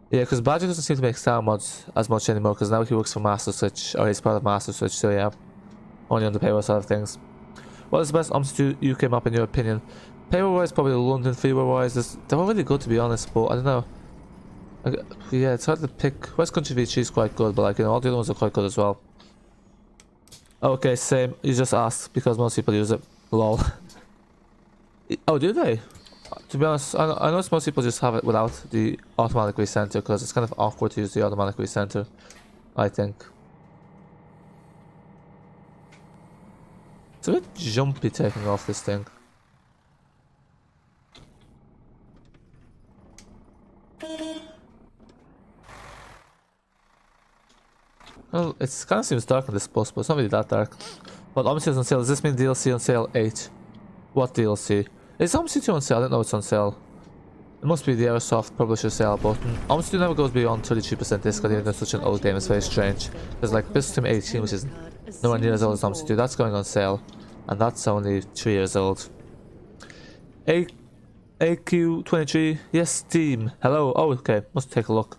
Yeah, because Badger doesn't seem to make sound mods as much anymore, because now he works for Master Switch, or he's part of Master Switch, so yeah. Only on the paywall side of things. What is the best Omsi UK map in your opinion? Paywall wise, probably London. Freeware wise, they're all really good to be honest, but I don't know. Yeah, it's hard to pick. West Country VG is quite good, but like, you know, all the other ones are quite good as well. Okay, same. You just asked because most people use it. Lol. Oh, do they? To be honest, I know most people just have it without the automatic recenter because it's kind of awkward to use the automatic recenter, I think. It's a bit jumpy taking off this thing. Well, it kind of seems dark in this bus, but it's not really that dark. But Omsi is on sale. Does this mean DLC on sale 8? What DLC? Is Omsi 2 on sale? I don't know it's on sale. It must be the Airsoft publisher sale button. Omsi 2 never goes beyond 33% discount even though it's such an old game. It's very strange. There's like Business Team 18, which is nowhere near as old as Omsi 2. That's going on sale. And that's only 3 years old. AQ23. Yes, Steam. Hello. Oh, okay. Must take a look.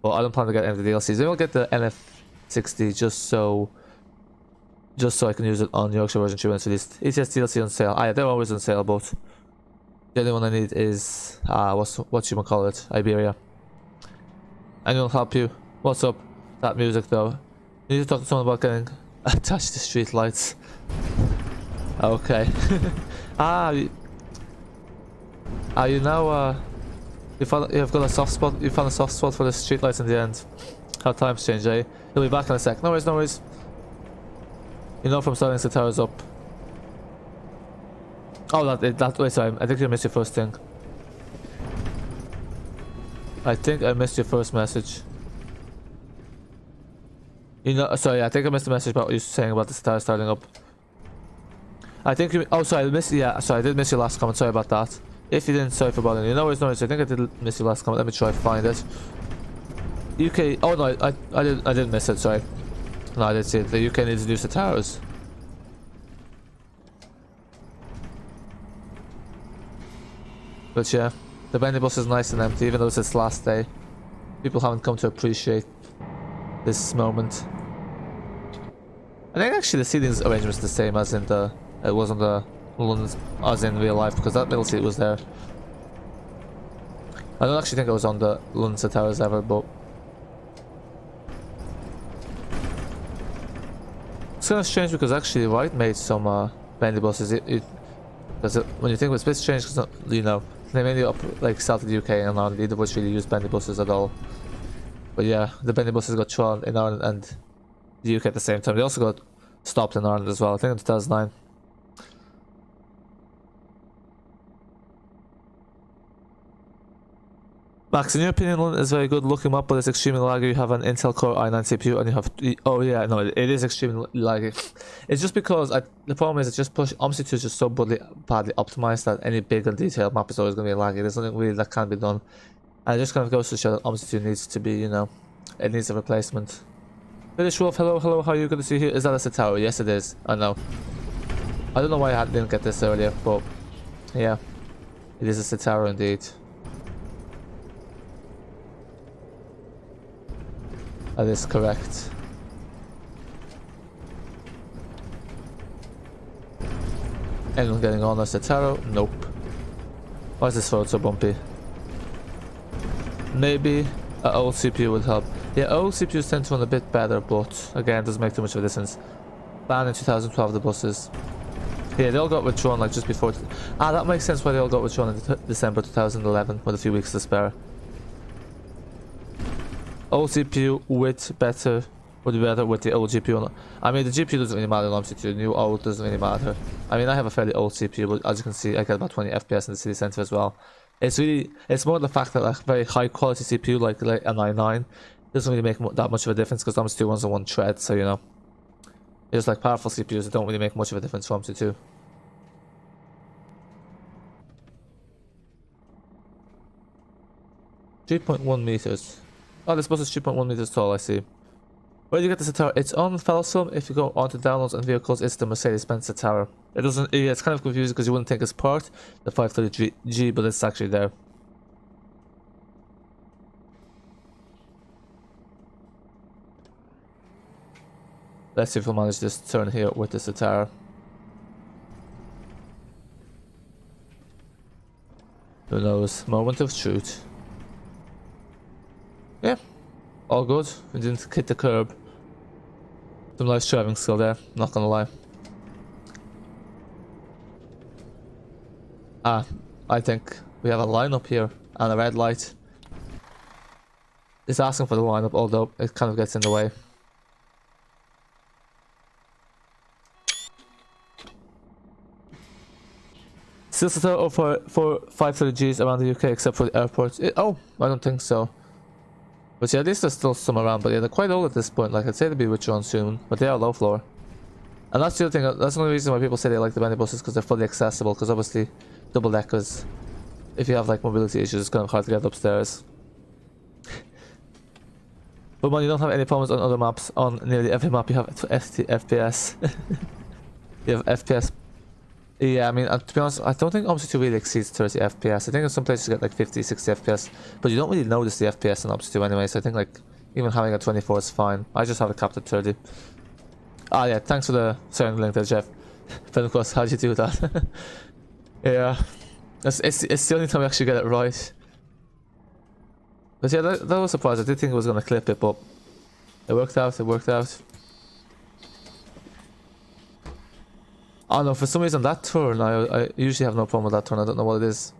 Well, I don't plan to get any of the DLCs. Maybe I'll get the NF60 just so I can use it on Yorkshire version 2 when it's released. ETS DLC on sale. Ah, yeah, they're always on sale, but the only one I need is what you call it, Iberia. And it'll help you. What's up? That music though. You need to talk to someone about getting attached to street lights. Okay. You now you've got a soft spot. You found a soft spot for the street lights in the end. How times change, eh? He'll be back in a sec. No worries, no worries. You know from starting Citaro's up. Oh, that way, sorry. I think you missed your first thing. I think I missed your first message. You know, sorry, I think I missed the message about what you were saying about the Citaro starting up. I think you, oh sorry, I missed, yeah, sorry, I did miss your last comment, sorry about that. If you didn't, sorry for bothering you. No worries, no worries, I think I did miss your last comment, let me try to find it. UK, oh no, I didn't miss it, sorry. No, I did see it, the UK needs new Citaros. But yeah, the bendy bus is nice and empty, even though it's its last day. People haven't come to appreciate this moment. I think actually the seating arrangement is the same as in the it was on the London as in real life because that middle seat was there. I don't actually think it was on the London Citaros ever, but it's kind of strange because actually White made some bendy buses. Because when you think it's a bit strange because you know they mainly up like south of the UK and Ireland, neither of which really use bendy buses at all. But yeah, the bendy buses got thrown in Ireland and the UK at the same time. They also got stopped in Ireland as well, I think in 2009. Max, in your opinion, London is very good. Look him up, but it's extremely laggy. You have an Intel Core i9 CPU and you have... Oh yeah, no, it is extremely laggy. It's just because... the problem is it's just Omsi 2 is just so badly optimized that any big and detailed map is always going to be laggy. There's nothing really that can be done. And it just kind of goes to show that Omsi 2 needs to be, you know... It needs a replacement. British Wolf, hello, hello, how are you going to see here? Is that a Citaro? Yes, it is. I know. I don't know why I didn't get this earlier, but... Yeah. It is a Citaro indeed. That is correct. Anyone getting on a Citaro? Nope. Why is this road so bumpy? Maybe an old CPU would help. Yeah, old CPUs tend to run a bit better, but again, it doesn't make too much of a difference. Banned in 2012, the buses. Yeah, they all got withdrawn like just before. That makes sense why they all got withdrawn in December 2011 with a few weeks to spare. Old CPU with better would be better with the old GPU. I mean, the GPU doesn't really matter in Omsi 2. New old doesn't really matter. I mean, I have a fairly old CPU, but as you can see, I get about 20 FPS in the city center as well. It's more the fact that like very high quality CPU like an i9 doesn't really make that much of a difference because Omsi 2 runs on one thread, so you know. It's like powerful CPUs that don't really make much of a difference for Omsi 2. .1 meters. Oh, this bus is 3.1 meters tall, I see. Where do you get the Citaro? It's on Fellsum. If you go onto downloads and vehicles, it's the Mercedes Benz Citaro. It doesn't, yeah, it's kind of confusing because you wouldn't think it's part the 530G, but it's actually there. Let's see if we'll manage this turn here with the Citaro. Who knows? Moment of truth. Yeah, all good. We didn't hit the curb. Some nice driving skill there, not gonna lie. I think we have a lineup here and a red light. It's asking for the lineup, although it kind of gets in the way. Still Citaro for 530Gs around the UK except for the airports. Oh, I don't think so. But yeah, at least there's still some around. But yeah, they're quite old at this point. Like, I'd say they'll be withdrawn soon. But they are low floor. And that's the other thing. That's the only reason why people say they like the bendy buses, because they're fully accessible. Because obviously, double deckers, if you have like mobility issues, it's kind of hard to get upstairs. But when you don't have any problems on other maps, on nearly every map you have FPS. You have FPS. Yeah, I mean, to be honest, I don't think Omsi 2 really exceeds 30 FPS. I think in some places you get like 50, 60 FPS, but you don't really notice the FPS in Omsi 2 anyway, so I think like even having a 24 is fine. I just have it capped at 30. Ah yeah, thanks for the sharing the link there, Jeff. But of course, how'd you do that? Yeah, it's the only time we actually get it right. But yeah, that was a surprise. I did think it was going to clip it, but it worked out, it worked out. Oh no, for some reason that turn, I usually have no problem with that turn. I don't know what it is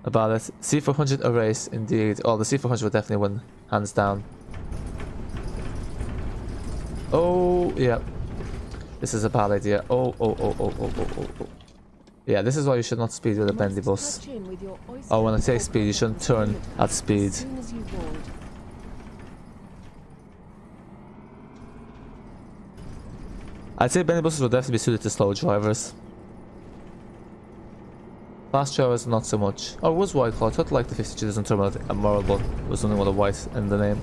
about it. C400 erase, indeed. Oh, the C400 would definitely win, hands down. Oh, yeah. This is a bad idea. Oh. Yeah, this is why you should not speed with a bendy bus. Oh, when I say speed, you shouldn't turn at speed. I'd say bendy buses would definitely be suited to slow drivers. Fast drivers, not so much. Oh, it was white claw. I thought like the 52 doesn't turn out admirable. It was something with a white in the name.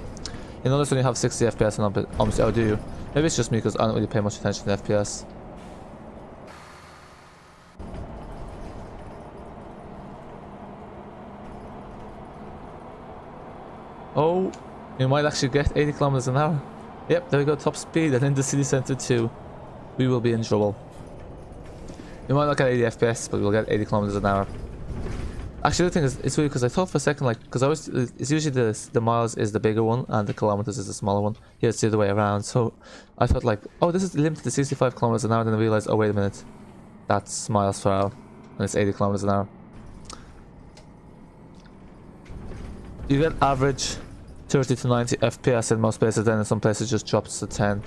You notice when you have 60 FPS and Omsi, oh, do you? Maybe it's just me because I don't really pay much attention to FPS. Oh, you might actually get 80 kilometers an hour. Yep, there we go, top speed, and in the city center too. We will be in trouble. You might not get 80 FPS, but we'll get 80 kilometers an hour. Actually, the thing is, it's weird because I thought for a second, like, because it's usually the miles is the bigger one and the kilometers is the smaller one. Here it's the other way around. So I thought like, oh, this is limited to 65 kilometers an hour. Then I realized, oh, wait a minute, that's miles per hour, and it's 80 kilometers an hour. You get average 30 to 90 FPS in most places, then in some places just drops to 10.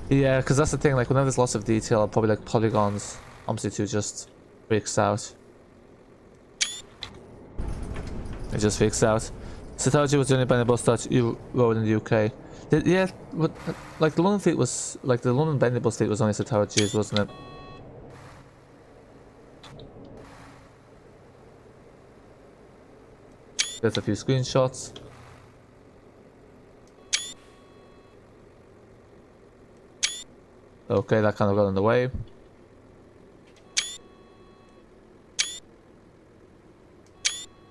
Yeah, because that's the thing, like whenever there's lots of detail, probably like polygons, Omsi 2 just freaks out. It just freaks out. Citaro O530G was the only bendy bus that you rode in the UK. Yeah, but like the London fleet was, like the London bendy bus fleet was only Citaro O530Gs, wasn't it? There's a few screenshots. Okay, that kind of got in the way.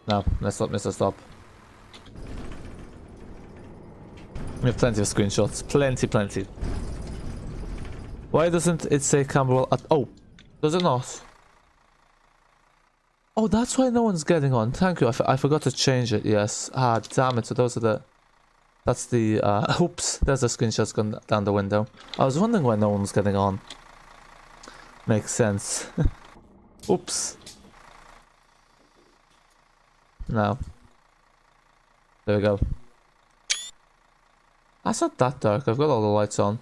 No, let's not miss a stop. We have plenty of screenshots. Plenty. Why doesn't it say Camberwell at... Oh, does it not? Oh, that's why no one's getting on. Thank you. I forgot to change it. Yes. Ah, damn it. So those are the... That's the... Oops. There's the screenshots going down the window. I was wondering why no one was getting on. Makes sense. Oops. No. There we go. That's not that dark. I've got all the lights on.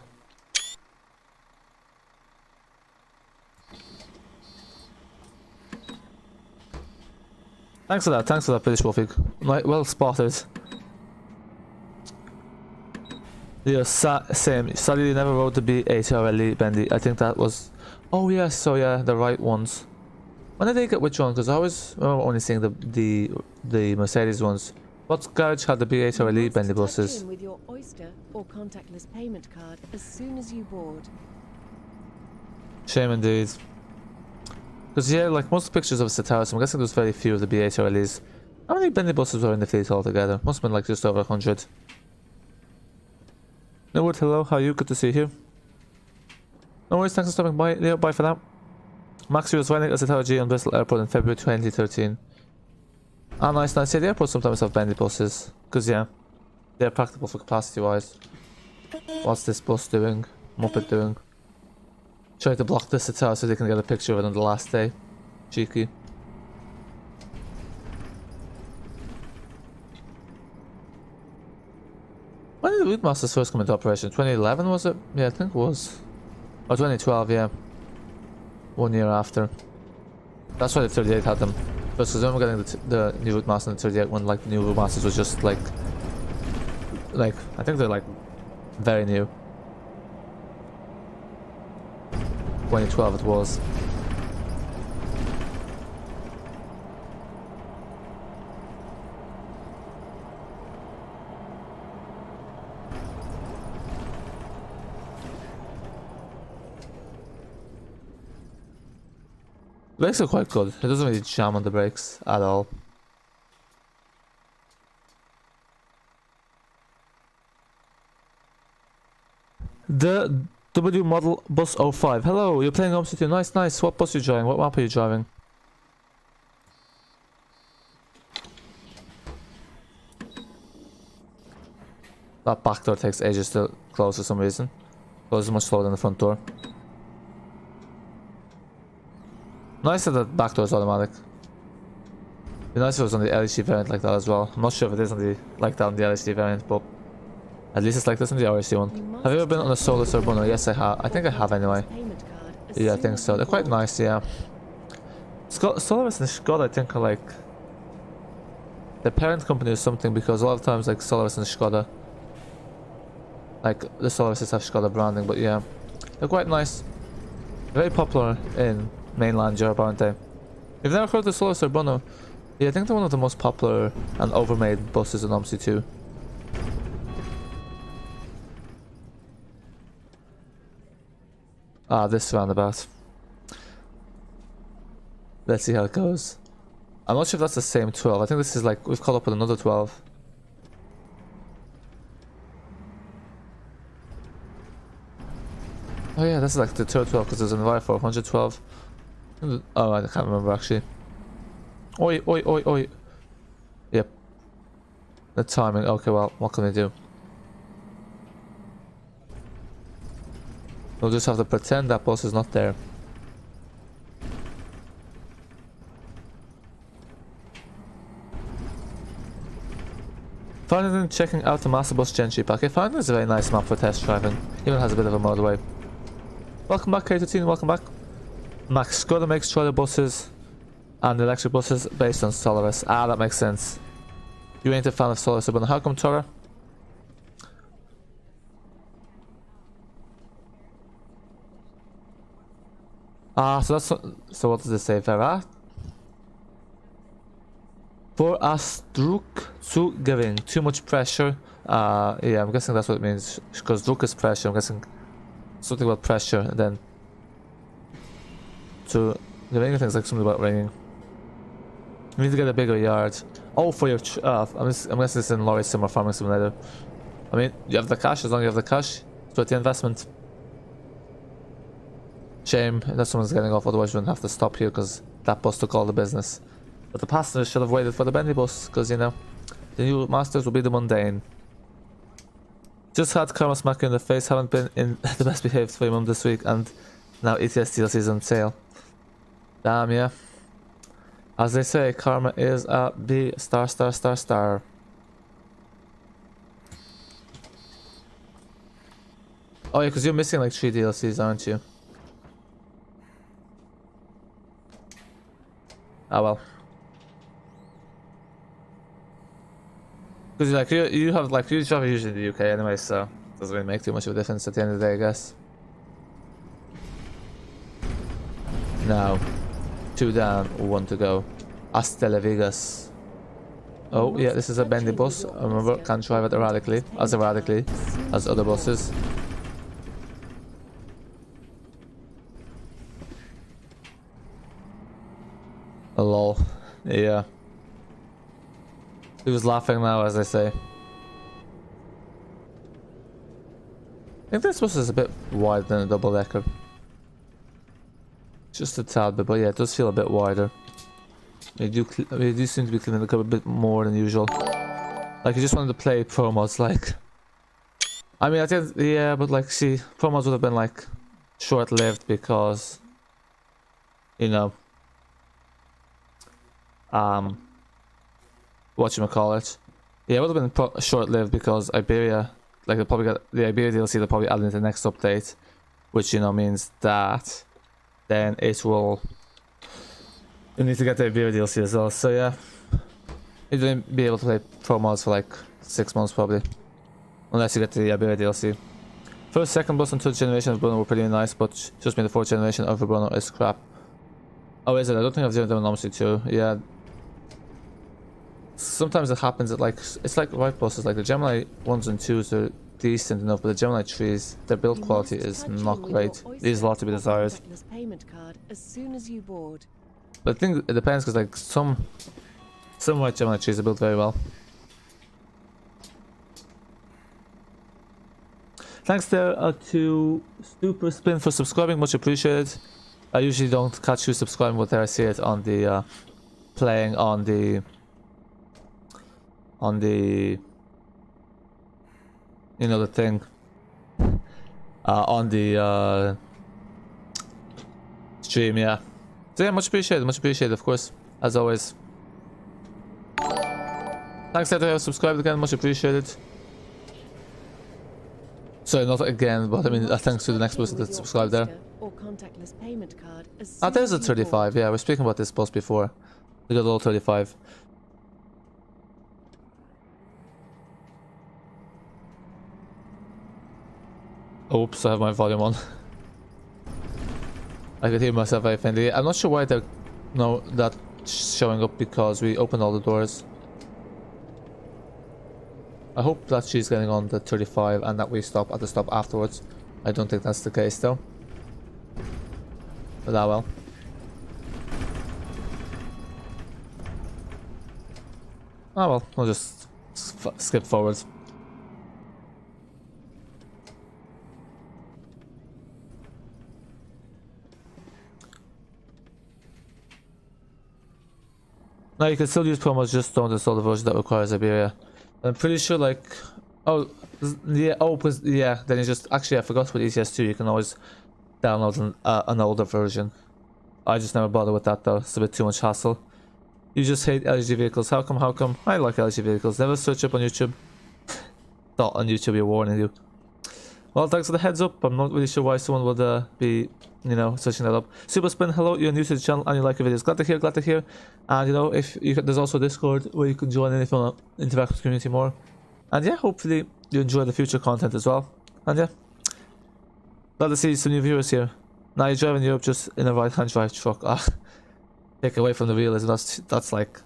Thanks for that, British Wolfie. Well spotted. Yeah, same. Sadly, you never rode the B8 or LE bendy. I think that was... Oh yes, so yeah, the right ones. When did they get withdrawn? Because I was only seeing the Mercedes ones. What garage had the B8 or LE bendy buses? Touch in with your Oyster or contactless payment card as soon as you board. Shame indeed. Because yeah, like most pictures of Citaro, so I'm guessing there's very few of the B8 or LEs. How many bendy buses were in the fleet altogether? Must have been like just over 100. No word, hello, how are you? Good to see you here. No worries, thanks for stopping by. Leo, bye for now. Max, you was riding a Citaro G on Bristol Airport in February 2013. Ah, nice. Yeah, the airports sometimes have bendy buses. Because yeah, they're practical for capacity wise. What's this bus doing? Muppet doing? Try to block the Citaro so they can get a picture of it on the last day. Cheeky. When did the Rootmasters first come into operation? 2011 was it? Yeah, I think it was. Or 2012, yeah. 1 year after. That's why the 38 had them. Because then we're getting the new Rootmaster in the 38 when like the new Rootmasters was just like like, I think they're like very new. 2012 it was. Brakes are quite good. It doesn't really jam on the brakes at all. The W model bus 05. Hello, you're playing Omsi 2. Nice, nice. What bus are you driving? What map are you driving? That back door takes ages to close for some reason. Closes much slower than the front door. Nice that the back door is automatic. It'd be nice if it was on the LHD variant like that as well. I'm not sure if it is on the like that on the LHD variant, but at least it's like this on the RSC one. Have you ever been on a Solar Surbono? Yes, I have. I think I have anyway. Yeah, I think so. They're quite nice, yeah. Solaris and Skoda, I think, are like the parent company or something, because a lot of times like Solaris and Skoda, like the Solarises have Skoda branding, but yeah, they're quite nice. Very popular in mainland Europe, aren't they? If you've never heard of the Solar Surbono, yeah, I think they're one of the most popular and overmade buses in Omsi 2. Ah, this roundabout. Let's see how it goes. I'm not sure if that's the same 12. I think this is like, we've caught up with another 12. Oh yeah, this is like the third 12 because there's an Enviro 412. Oh, I can't remember actually. Oi, oi, oi, oi. Yep. The timing. Okay, well, what can I do? We'll just have to pretend that bus is not there. Finally checking out the Master Bus Gentry pack. I find it's a very nice map for test driving. Even has a bit of a motorway. Welcome back, K13, welcome back. Max, Skoda makes trailer buses and electric buses based on Solaris. Ah, that makes sense. You ain't a fan of Solaris, but how come, Tora? Ah, so that's so. What does it say? Vera? For Astruk zu giving too much pressure. Yeah, I'm guessing that's what it means. Because Druk is pressure. I'm guessing something about pressure, and then to giving things like something about raining. You need to get a bigger yard. Oh, for your. I'm guessing it's in Lorry Sim or Farming Simulator. I mean, you have the cash. As long as you have the cash, it's worth the investment. Shame that someone's getting off, otherwise you wouldn't have to stop here because that bus took all the business. But the passengers should have waited for the bendy bus because, you know, the new masters will be the mundane. Just had karma smack you in the face, haven't been in the best behaved for your mum this week, and now ETS DLC is on sale. Damn, yeah. As they say, karma is a B star star star star. Oh yeah, because you're missing like 3 DLCs, aren't you? Oh well. Because like you have like you travel usually in the UK anyway, so it doesn't really make too much of a difference at the end of the day, I guess. Now, 2 down, 1 to go. Hasta la Vegas. Oh yeah, this is a bendy bus. Remember, can't drive it erratically as other buses. Lol. Yeah. He was laughing now, as I say. I think this bus is a bit wider than a double decker. Just a tad bit, but yeah, it does feel a bit wider. They do seem to be cleaning the cup a bit more than usual. Like, you just wanted to play pro mods, like. I mean, I did, yeah, but like, see, pro mods would have been like short-lived because, you know. Whatchamacallit. Yeah, it would have been short-lived because Iberia, like they'll probably get the Iberia DLC, they'll probably add into the next update, which, you know, means that then it will, you need to get the Iberia DLC as well. So yeah, you'll be able to play pro mods for like 6 months probably. Unless you get the Iberia DLC. First, second bus and third generation of Bruno were pretty nice, but just me the fourth generation of Bruno is crap. Oh, is it? I don't think I've done them in Omsi too. Yeah. Sometimes it happens at like, it's like white buses, like the Gemini 1s and 2s are decent enough, but the Gemini 3s, their build quality is not great. Leaves a lot to be desired. Payment card as soon as you board. But I think it depends, because like some white Gemini 3s are built very well. Thanks there to Super Spin for subscribing, much appreciated. I usually don't catch you subscribing, but there I see it on the playing on the you know, the thing on the stream. Yeah, so yeah, much appreciated, of course, as always. Thanks there to have subscribed again, much appreciated. Sorry, not again, but I mean, thanks to the next person that subscribed there. Ah, there's a 35, yeah, we were speaking about this bus before. We got all 35. Oops, I have my volume on. I could hear myself very faintly. I'm not sure why they're that's showing up, because we opened all the doors. I hope that she's getting on the 35 and that we stop at the stop afterwards. I don't think that's the case though. But ah well. Ah well, we'll just skip forward. Now you can still use promos, just don't install the version that requires Iberia. I'm pretty sure, like, oh yeah, yeah. Then you just actually, I forgot with ETS2 you can always download an older version. I just never bother with that though. It's a bit too much hassle. You just hate LG vehicles. How come? How come? I like LG vehicles. Never search up on YouTube. Not on YouTube. You're warning you. Well, thanks for the heads up. I'm not really sure why someone would be, you know, searching that up. Super Spin, hello. You're new to the channel and you like your videos. Glad to hear. Glad to hear. And you know, if you there's also Discord where you can join in if you want to interact with the community more. And yeah, hopefully you enjoy the future content as well. And yeah, glad to see some new viewers here. Now you're driving Europe just in a right-hand drive truck. Ah, take away from the realism. That's like,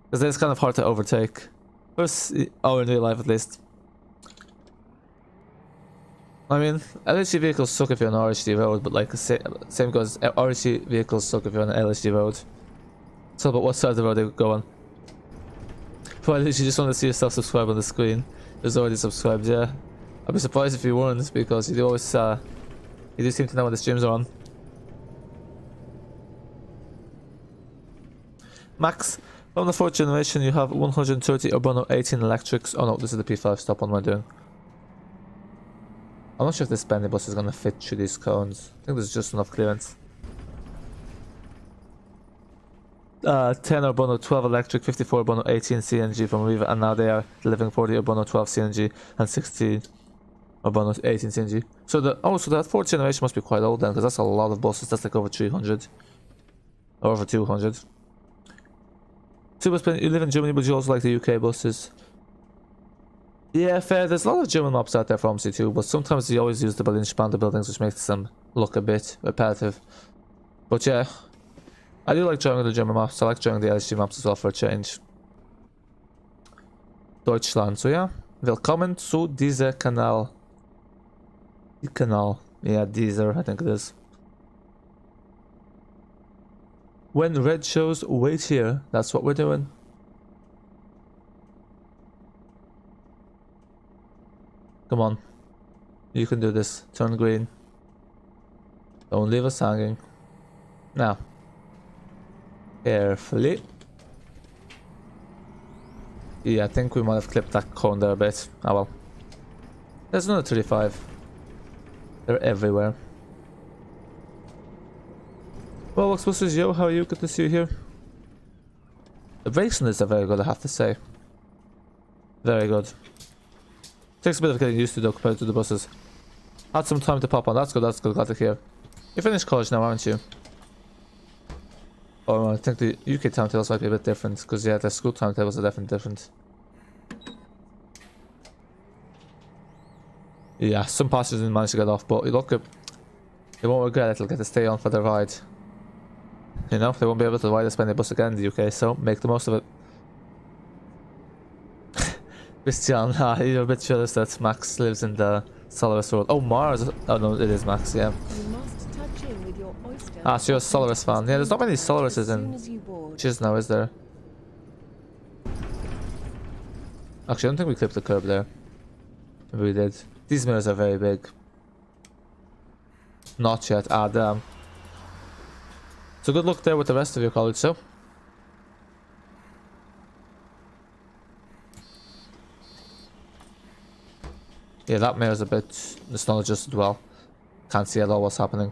because it's kind of hard to overtake. First, oh, in real life at least. I mean, LHD vehicles suck if you're on an RHD road, but like same goes, RHD vehicles suck if you're on an LHD road. So, but what side of the road they go on? Well, you just want to see yourself subscribe on the screen. There's already subscribed, yeah. I'd be surprised if you weren't, because you do always, you do seem to know when the streams are on. Max, from the 4th generation you have 130 Urbano 18 electrics. Oh no, this is the P5 stop. What am I doing? I'm not sure if this bendy bus is gonna fit through these cones. I think there's just enough clearance. 10 Urbano 12 electric, 54 Urbano 18 CNG from Riva, and now they are delivering 40 Urbano 12 CNG and 60 Urbano 18 CNG. So that 4th generation must be quite old then, because that's a lot of buses. That's like over 300 or over 200. Super Spin, you live in Germany, but you also like the UK buses. Yeah, fair. There's a lot of German maps out there for Omsi too, but sometimes they always use the Berlin Spandau buildings, which makes them look a bit repetitive. But yeah, I do like driving the German maps. I like driving the LHD maps as well for a change. Deutschland. So yeah, willkommen zu dieser Kanal. Die Kanal. Yeah, dieser, I think it is. When red shows, wait here. That's what we're doing. Come on. You can do this. Turn green. Don't leave us hanging. Now. Carefully. Yeah, I think we might have clipped that cone there a bit. Oh well. There's another 35. They're everywhere. Well, what's supposed yo? How are you? Good to see you here. The brakes on this are very good, I have to say. Very good. Takes a bit of getting used to though compared to the buses. Had some time to pop on. That's good. That's good. Glad to hear. You finished college now, aren't you? Oh, I think the UK timetables might be a bit different because yeah, the school timetables are definitely different. Yeah, some passengers didn't manage to get off, but you look at, they won't regret it. They'll get to stay on for the ride. You know, they won't be able to ride a Bendy bus again in the UK, so make the most of it. Christian, you're a bit jealous that Max lives in the Solaris world. Oh, Mars. Oh no, it is Max, yeah. You must touch in with your oyster. Ah, so you're a Solaris fan. Yeah, there's not many Solarises in Chiz now, is there? Actually, I don't think we clipped the curb there. Maybe we did. These mirrors are very big. Not yet. Ah, damn. So good luck there with the rest of your college, so. Yeah, that mirror's a bit... It's not adjusted well. Can't see at all what's happening.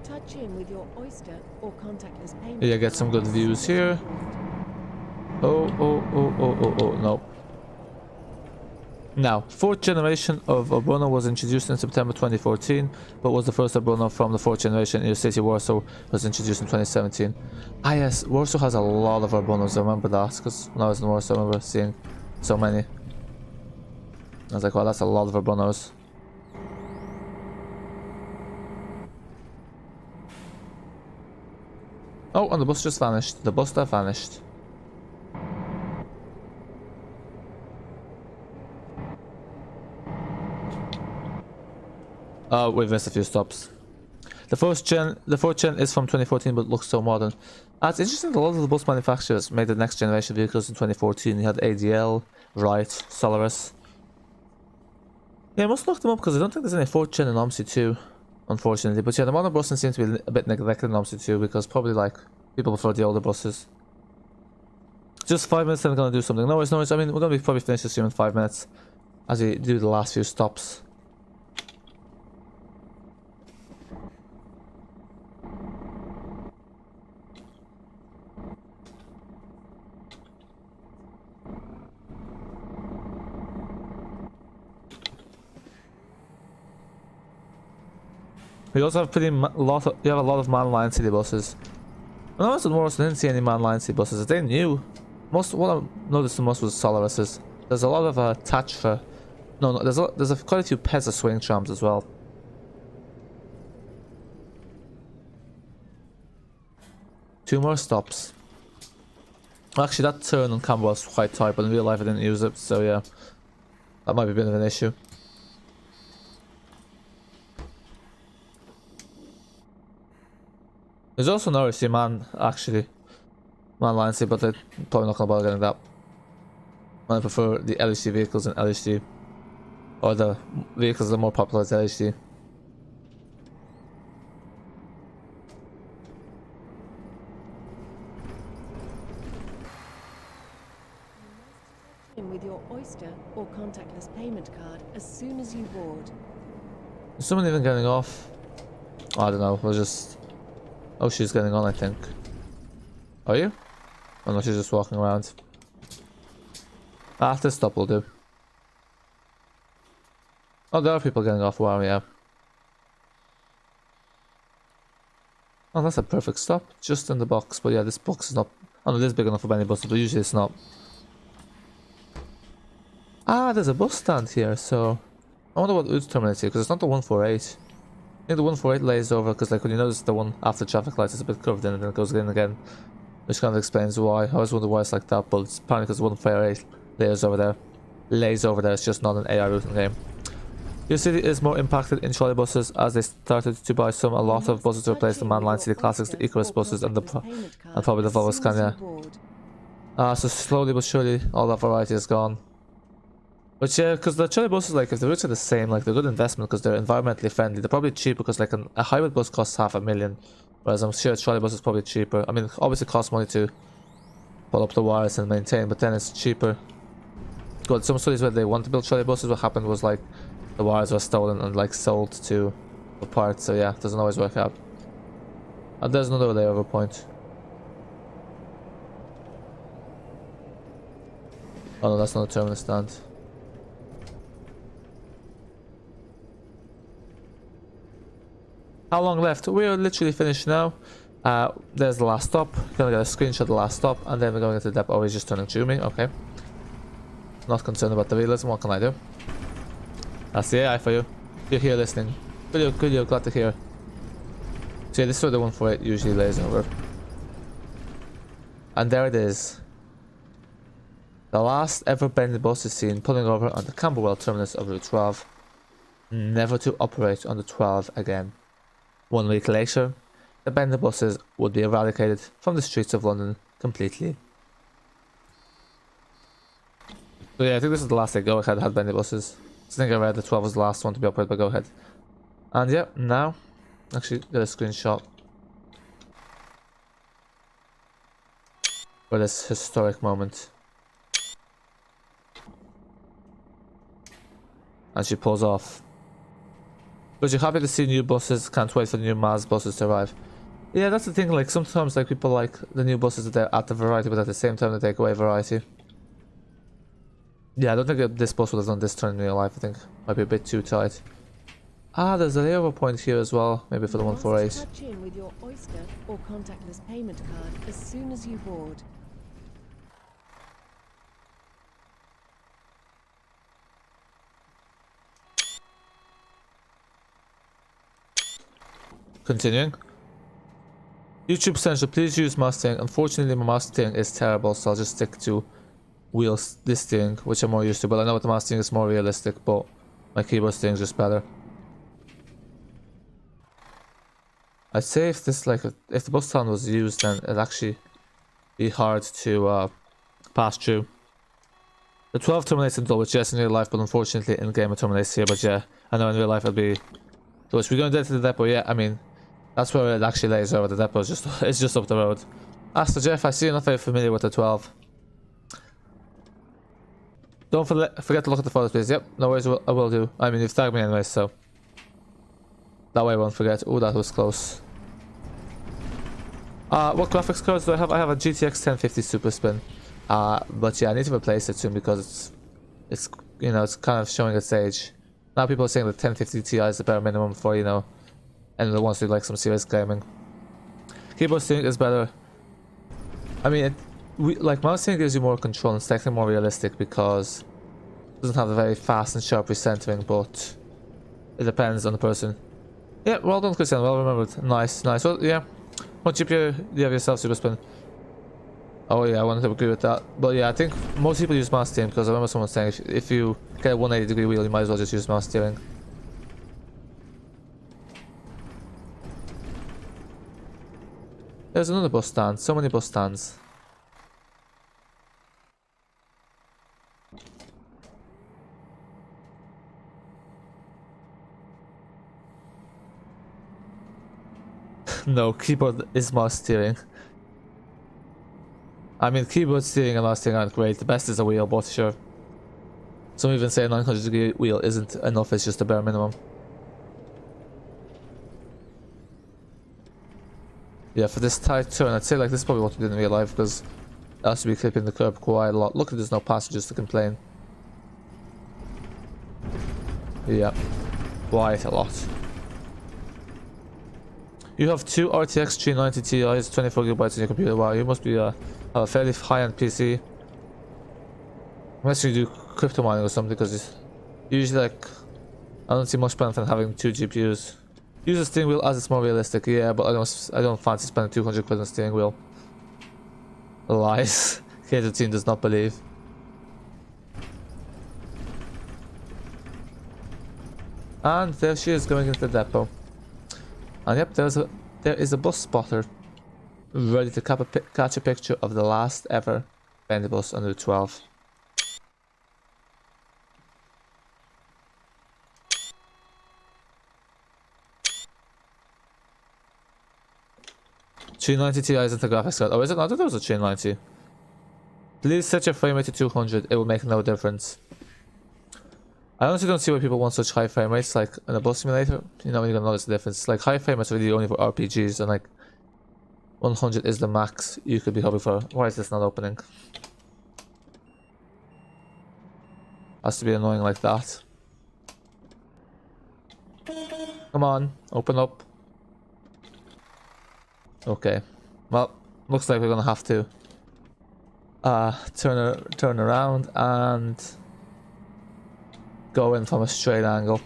Touch in with your oyster or contactless payment. Yeah, get some good views here. Oh, no. Now, fourth generation of Obruno was introduced in September 2014, but was the first Obruno from the fourth generation in your city. Warsaw was introduced in 2017. Ah yes, Warsaw has a lot of Obrunos, I remember that, because when I was in Warsaw I remember seeing so many. I was like, wow, that's a lot of Obrunos. Oh, and the bus just vanished. The bus that vanished. Oh, we've missed a few stops. The fourth gen is from 2014, but looks so modern. It's interesting. A lot of the bus manufacturers made the next generation vehicles in 2014. You had ADL, Wright, Solaris. Yeah, I must look them up because I don't think there's any fourth gen in Omsi 2. Unfortunately, but yeah, the modern buses seem to be a bit neglected in Omsi 2 because probably like people prefer the older buses. Just 5 minutes, then I'm gonna do something. No worries. I mean, we're gonna probably finish the stream in 5 minutes as we do the last few stops. We also have you have a lot of man-line city buses. When I was in Warsaw, I didn't see any man-line city buses. They new. What I noticed the most was Solarises. There's a lot of attached for. No, there's quite a few Pezza swing trams as well. Two more stops. Actually, that turn on Camberwell was quite tight, but in real life I didn't use it, so yeah, that might be a bit of an issue. There's also an RC man, actually. Man line C, but they're probably not going to bother getting that. I prefer the LHD vehicles in LHD. Or the vehicles that are more popular as LHD. In with your oyster or contactless payment card as soon as you board. Is someone even getting off? I don't know, we'll just... Oh, she's getting on, I think. Are you? Oh no, she's just walking around. This stop will do. Oh, there are people getting off. Wow, yeah. Oh, that's a perfect stop. Just in the box. But yeah, this box is not... Oh no, it is big enough for any buses, but usually it's not. There's a bus stand here, so... I wonder what route terminates here, because it's not the 148. I think the 148 lays over, because like when you notice the one after traffic lights is a bit curved in and then it goes in again. Which kind of explains why. I always wonder why it's like that, but it's apparently because the 148 lays over there. It's just not an AI routing game. Your city is more impacted in trolley buses as they started to buy a lot of buses to replace the manline city classics, the Icarus buses and probably the Volvo Scania. So slowly but surely all that variety is gone. But yeah, because the trolley buses, like if the routes are the same, like they're good investment because they're environmentally friendly. They're probably cheap because like a hybrid bus costs $500,000, whereas I'm sure a trolley bus is probably cheaper. I mean, obviously it costs money to pull up the wires and maintain, but then it's cheaper. Good. Some studies where they want to build trolley buses, what happened was like the wires were stolen and like sold to the parts. So yeah, it doesn't always work out. And there's another layover point. Oh no, that's not a terminus stand. How long left? We're literally finished now. There's the last stop. Gonna get a screenshot of the last stop, and then we're going into the depot. Oh, he's just turning to me. Okay. Not concerned about the realism. What can I do? That's the AI for you. You're here listening. Good, glad to hear. So yeah, this is where the 148 usually lays over. And there it is. The last ever bendy bus is seen pulling over on the Camberwell terminus of Route 12. Never to operate on the 12 again. 1 week later, the bendy buses would be eradicated from the streets of London completely. So yeah, I think this is the last day Go Ahead had bendy buses. I think I read the 12 was the last one to be operated by Go Ahead. And yeah, now, actually get a screenshot for this historic moment. And she pulls off. But you're happy to see new buses, can't wait for the new Mars buses to arrive. Yeah, that's the thing, like sometimes like people like the new buses that they're at the variety, but at the same time they take away variety. Yeah, I don't think that this bus would have done this turn in real life. I think might be a bit too tight. Ah, there's a layover point here as well, maybe for the 148. Touch in with your Oyster or contactless payment card as soon as you board. Continuing. YouTube Central, please use mouse steering. Unfortunately, my mouse steering is terrible, so I'll just stick to wheels this steering, which I'm more used to. But I know with the mouse steering is more realistic, but my keyboard steering is just better. I'd say if this if the bus stand was used, then it'd actually be hard to pass through. The 12 terminates in Dulwich, yes, in real life, but unfortunately in game it terminates here. But yeah, I know in real life it'd be Dulwich. We're going down to the depot, yeah. I mean, that's where it actually lays over. The depot is it's just up the road. Ask Jeff, I see you're not very familiar with the 12. Don't forget to look at the photos, please. Yep, no worries, I will do. I mean, you've tagged me anyway, so that way I won't forget. Oh, that was close. What graphics cards do I have? I have a GTX 1050 Super Spin. But yeah, I need to replace it soon because it's you know, it's kind of showing its age. Now people are saying that 1050 Ti is the bare minimum for, you know, anyone who wants to do like some serious gaming. Keyboard steering is better. I mean, like mouse steering gives you more control and it's technically more realistic because it doesn't have the very fast and sharp recentering, but it depends on the person. Yeah, well done, Christian. Well remembered. Nice, nice. Well, yeah. What GPU do you have yourself, Super Spin? Oh yeah, I wanted to agree with that. But yeah, I think most people use mouse steering because I remember someone saying if you get a 180-degree wheel, you might as well just use mouse steering. There's another bus stand. So many bus stands. No, keyboard is mouse steering. I mean, keyboard steering and mouse steering aren't great. The best is a wheel, but sure. Some even say a 900-degree wheel isn't enough, it's just a bare minimum. Yeah, for this tight turn, I'd say like this is probably what we did in real life because it has to be clipping the curb quite a lot. Luckily there's no passengers to complain. Yeah, quite a lot. You have two RTX 390 Ti's, 24GB in your computer. Wow, you must be have a fairly high-end PC. Unless you do crypto mining or something, because usually like I don't see much benefit in having two GPUs. Use a steering wheel as it's more realistic, yeah, but I don't fancy spending 200 quid on a steering wheel. Lies. K13 does not believe. And there she is going into the depot. And yep, there is a bus spotter ready to catch a picture of the last ever bendy bus on Route 12. $390 Ti isn't the graphics card. Oh, is it not? I thought it was a $390. Please set your frame rate to 200. It will make no difference. I honestly don't see why people want such high frame rates, like in a bus simulator. You know, you're gonna notice the difference. Like high frame rates are really only for RPGs, and like 100 is the max you could be hoping for. Why is this not opening? Has to be annoying like that. Come on, open up. Okay. Well, looks like we're gonna have to turn around and go in from a straight angle.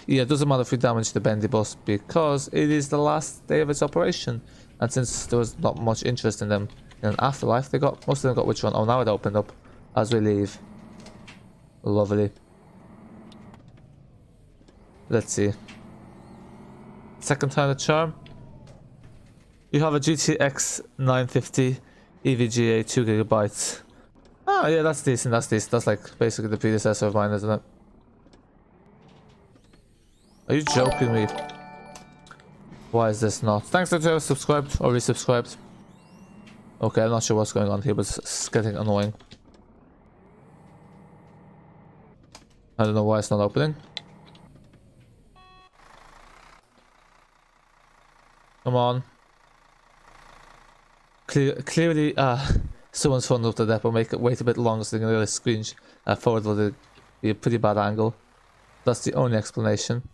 Yeah, it doesn't matter if we damage the bendy bus because it is the last day of its operation, and since there was not much interest in them in an afterlife, most of them got which one? Oh, now it opened up as we leave. Lovely. Let's see. Second time the charm. You have a GTX 950 EVGA 2GB. Oh yeah, that's decent, that's decent. That's like basically the predecessor of mine, isn't it? Are you joking me? Why is this not? Thanks to whoever subscribed or resubscribed. Okay, I'm not sure what's going on here, but it's getting annoying. I don't know why it's not opening. Come on. Clearly, someone's phoned up the depot. Make it wait a bit longer so they can really screen forward will be a pretty bad angle. That's the only explanation.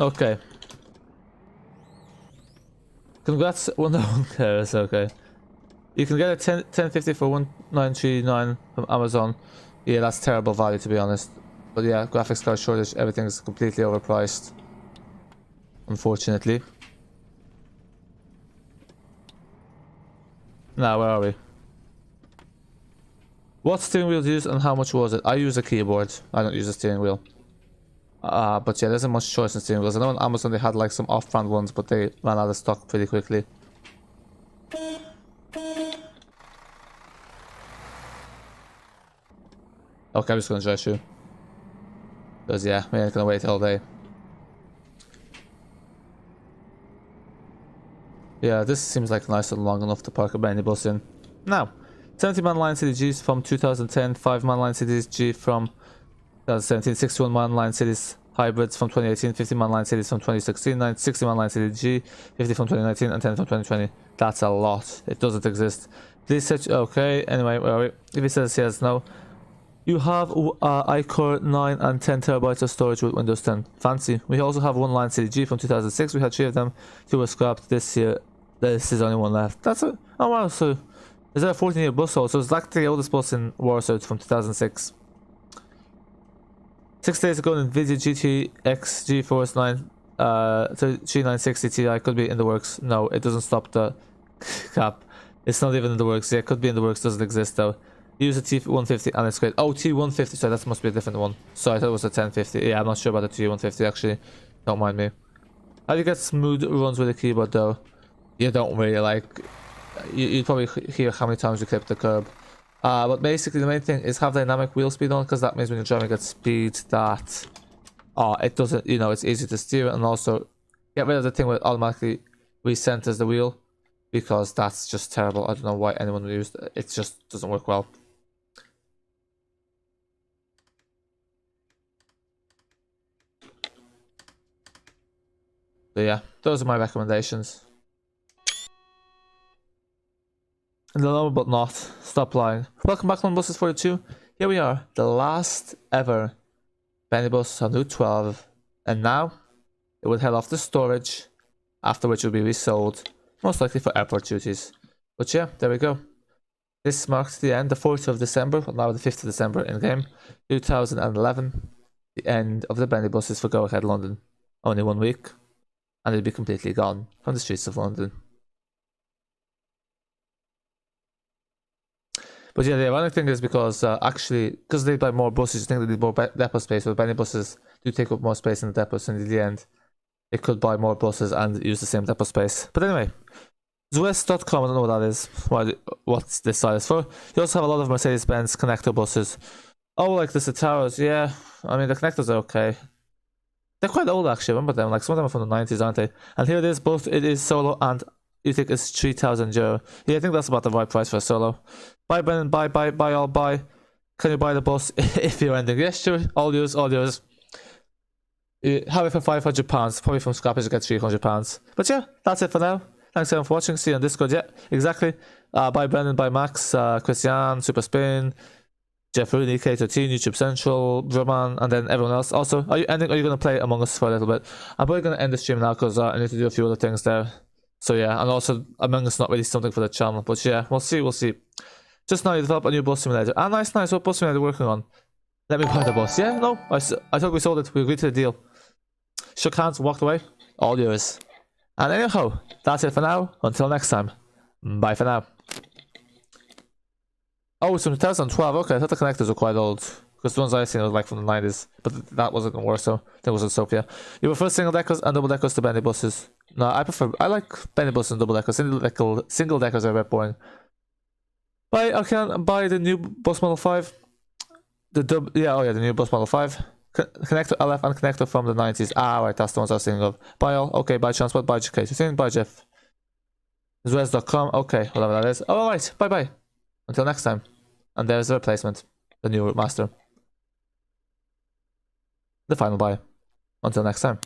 Okay. Congrats, Wonder One cares. Okay. You can get a 1050 for 1939 from Amazon. Yeah, that's terrible value to be honest. But yeah, graphics card shortage, everything's completely overpriced. Unfortunately. Now, where are we? What steering wheel do you use and how much was it? I use a keyboard. I don't use a steering wheel. But yeah, there isn't much choice in steering wheels. I know on Amazon they had like some off-brand ones, but they ran out of stock pretty quickly. Okay, I'm just gonna drive through. Because yeah, we ain't gonna wait all day. Yeah, this seems like nice and long enough to park a bendy bus in. Now, 70-man line cities from 2010, 5-man line cities G from 2017, 61-man line cities hybrids from 2018, 50-man line cities from 2016, 60-man line cities G, 50 from 2019, and 10 from 2020. That's a lot. It doesn't exist. Please search. Okay, anyway, where are we? If it says yes, no. You have iCore 9 and 10 terabytes of storage with Windows 10. Fancy. We also have one line city G from 2006. We had 3 of them. 2 were scrapped this year. This is only one left. That's it. Oh wow, so is that a 14-year bus also? So it's like the oldest bus in Warsaw. It's from 2006. 6 days ago, an NVIDIA GTX GeForce 3960 Ti could be in the works. No, it doesn't stop the cap. It's not even in the works. Yeah, it could be in the works. Doesn't exist though. Use a T150 and it's great. Oh, T150. Sorry, that must be a different one. Sorry, I thought it was a 1050. Yeah, I'm not sure about the T150 actually. Don't mind me. How do you get smooth runs with a keyboard though? You don't really like. You'd probably hear how many times you clip the curb. But basically the main thing is have dynamic wheel speed on, because that means when you're driving at speed that it doesn't, you know, it's easy to steer it, and also get rid of the thing where it automatically recenters the wheel, because that's just terrible. I don't know why anyone would use it. It just doesn't work well. So yeah, those are my recommendations. No, but not. Stop lying. Welcome back on Buses 42. Here we are, the last ever bendy bus on Route 12, and now it will head off to storage, after which it will be resold, most likely for airport duties. But yeah, there we go. This marks the end, the 4th of December, well now the 5th of December in game, 2011. The end of the bendy buses for Go Ahead London. Only 1 week, and it'll be completely gone from the streets of London. But yeah, the ironic thing is because because they buy more buses, you think they need more depot space, but bendy buses do take up more space in the depots, and in the end, it could buy more buses and use the same depot space. But anyway, Zwest.com, I don't know what that is, what this site is for. You also have a lot of Mercedes Benz connector buses. Oh, like the Citaros, yeah. I mean, the connectors are okay. They're quite old actually, remember them? Like some of them are from the 90s, aren't they? And here it is, both it is solo and you think it's 3,000 euro. Yeah, I think that's about the right price for a solo. Buy Brennan, buy, all buy. Can you buy the bus if you're ending? Yes, sure, all yours, all yours. You have it for £500, probably from scrappers you get £300. But yeah, that's it for now. Thanks everyone for watching. See you on Discord. Yeah, exactly. Bye Brendan, bye Max, Christian, Super Spin, Jeff Rooney, K13, YouTube Central, Druman, and then everyone else. Also, are you gonna play Among Us for a little bit? I'm probably gonna end the stream now because I need to do a few other things there. So yeah, and also Among Us not really something for the channel, but yeah, we'll see. Just now you develop a new bus simulator. Ah, nice. What bus simulator are you working on? Let me buy the bus. Yeah, no, I thought we sold it. We agreed to the deal. Shook hands, walked away. All yours. And anyhow, that's it for now. Until next time. Bye for now. Oh, it's from 2012. Okay, I thought the connectors were quite old. Because the ones I've seen were like from the 90s. But that wasn't going to work, so that was a Sophia. You prefer single deckers and double deckers to bendy buses? No, I like bendy buses and double deckers. Single deckers are a bit boring. I can buy the new bus model 5. The new bus model 5. Connector LF and connector from the 90s. Ah, right, that's the ones I was thinking of. Bye all. Okay, bye Transport, bye K13, bye Jeff. Zwez.com. Okay, whatever that is. Oh, alright, bye. Until next time. And there's the replacement. The new master. The final bye. Until next time.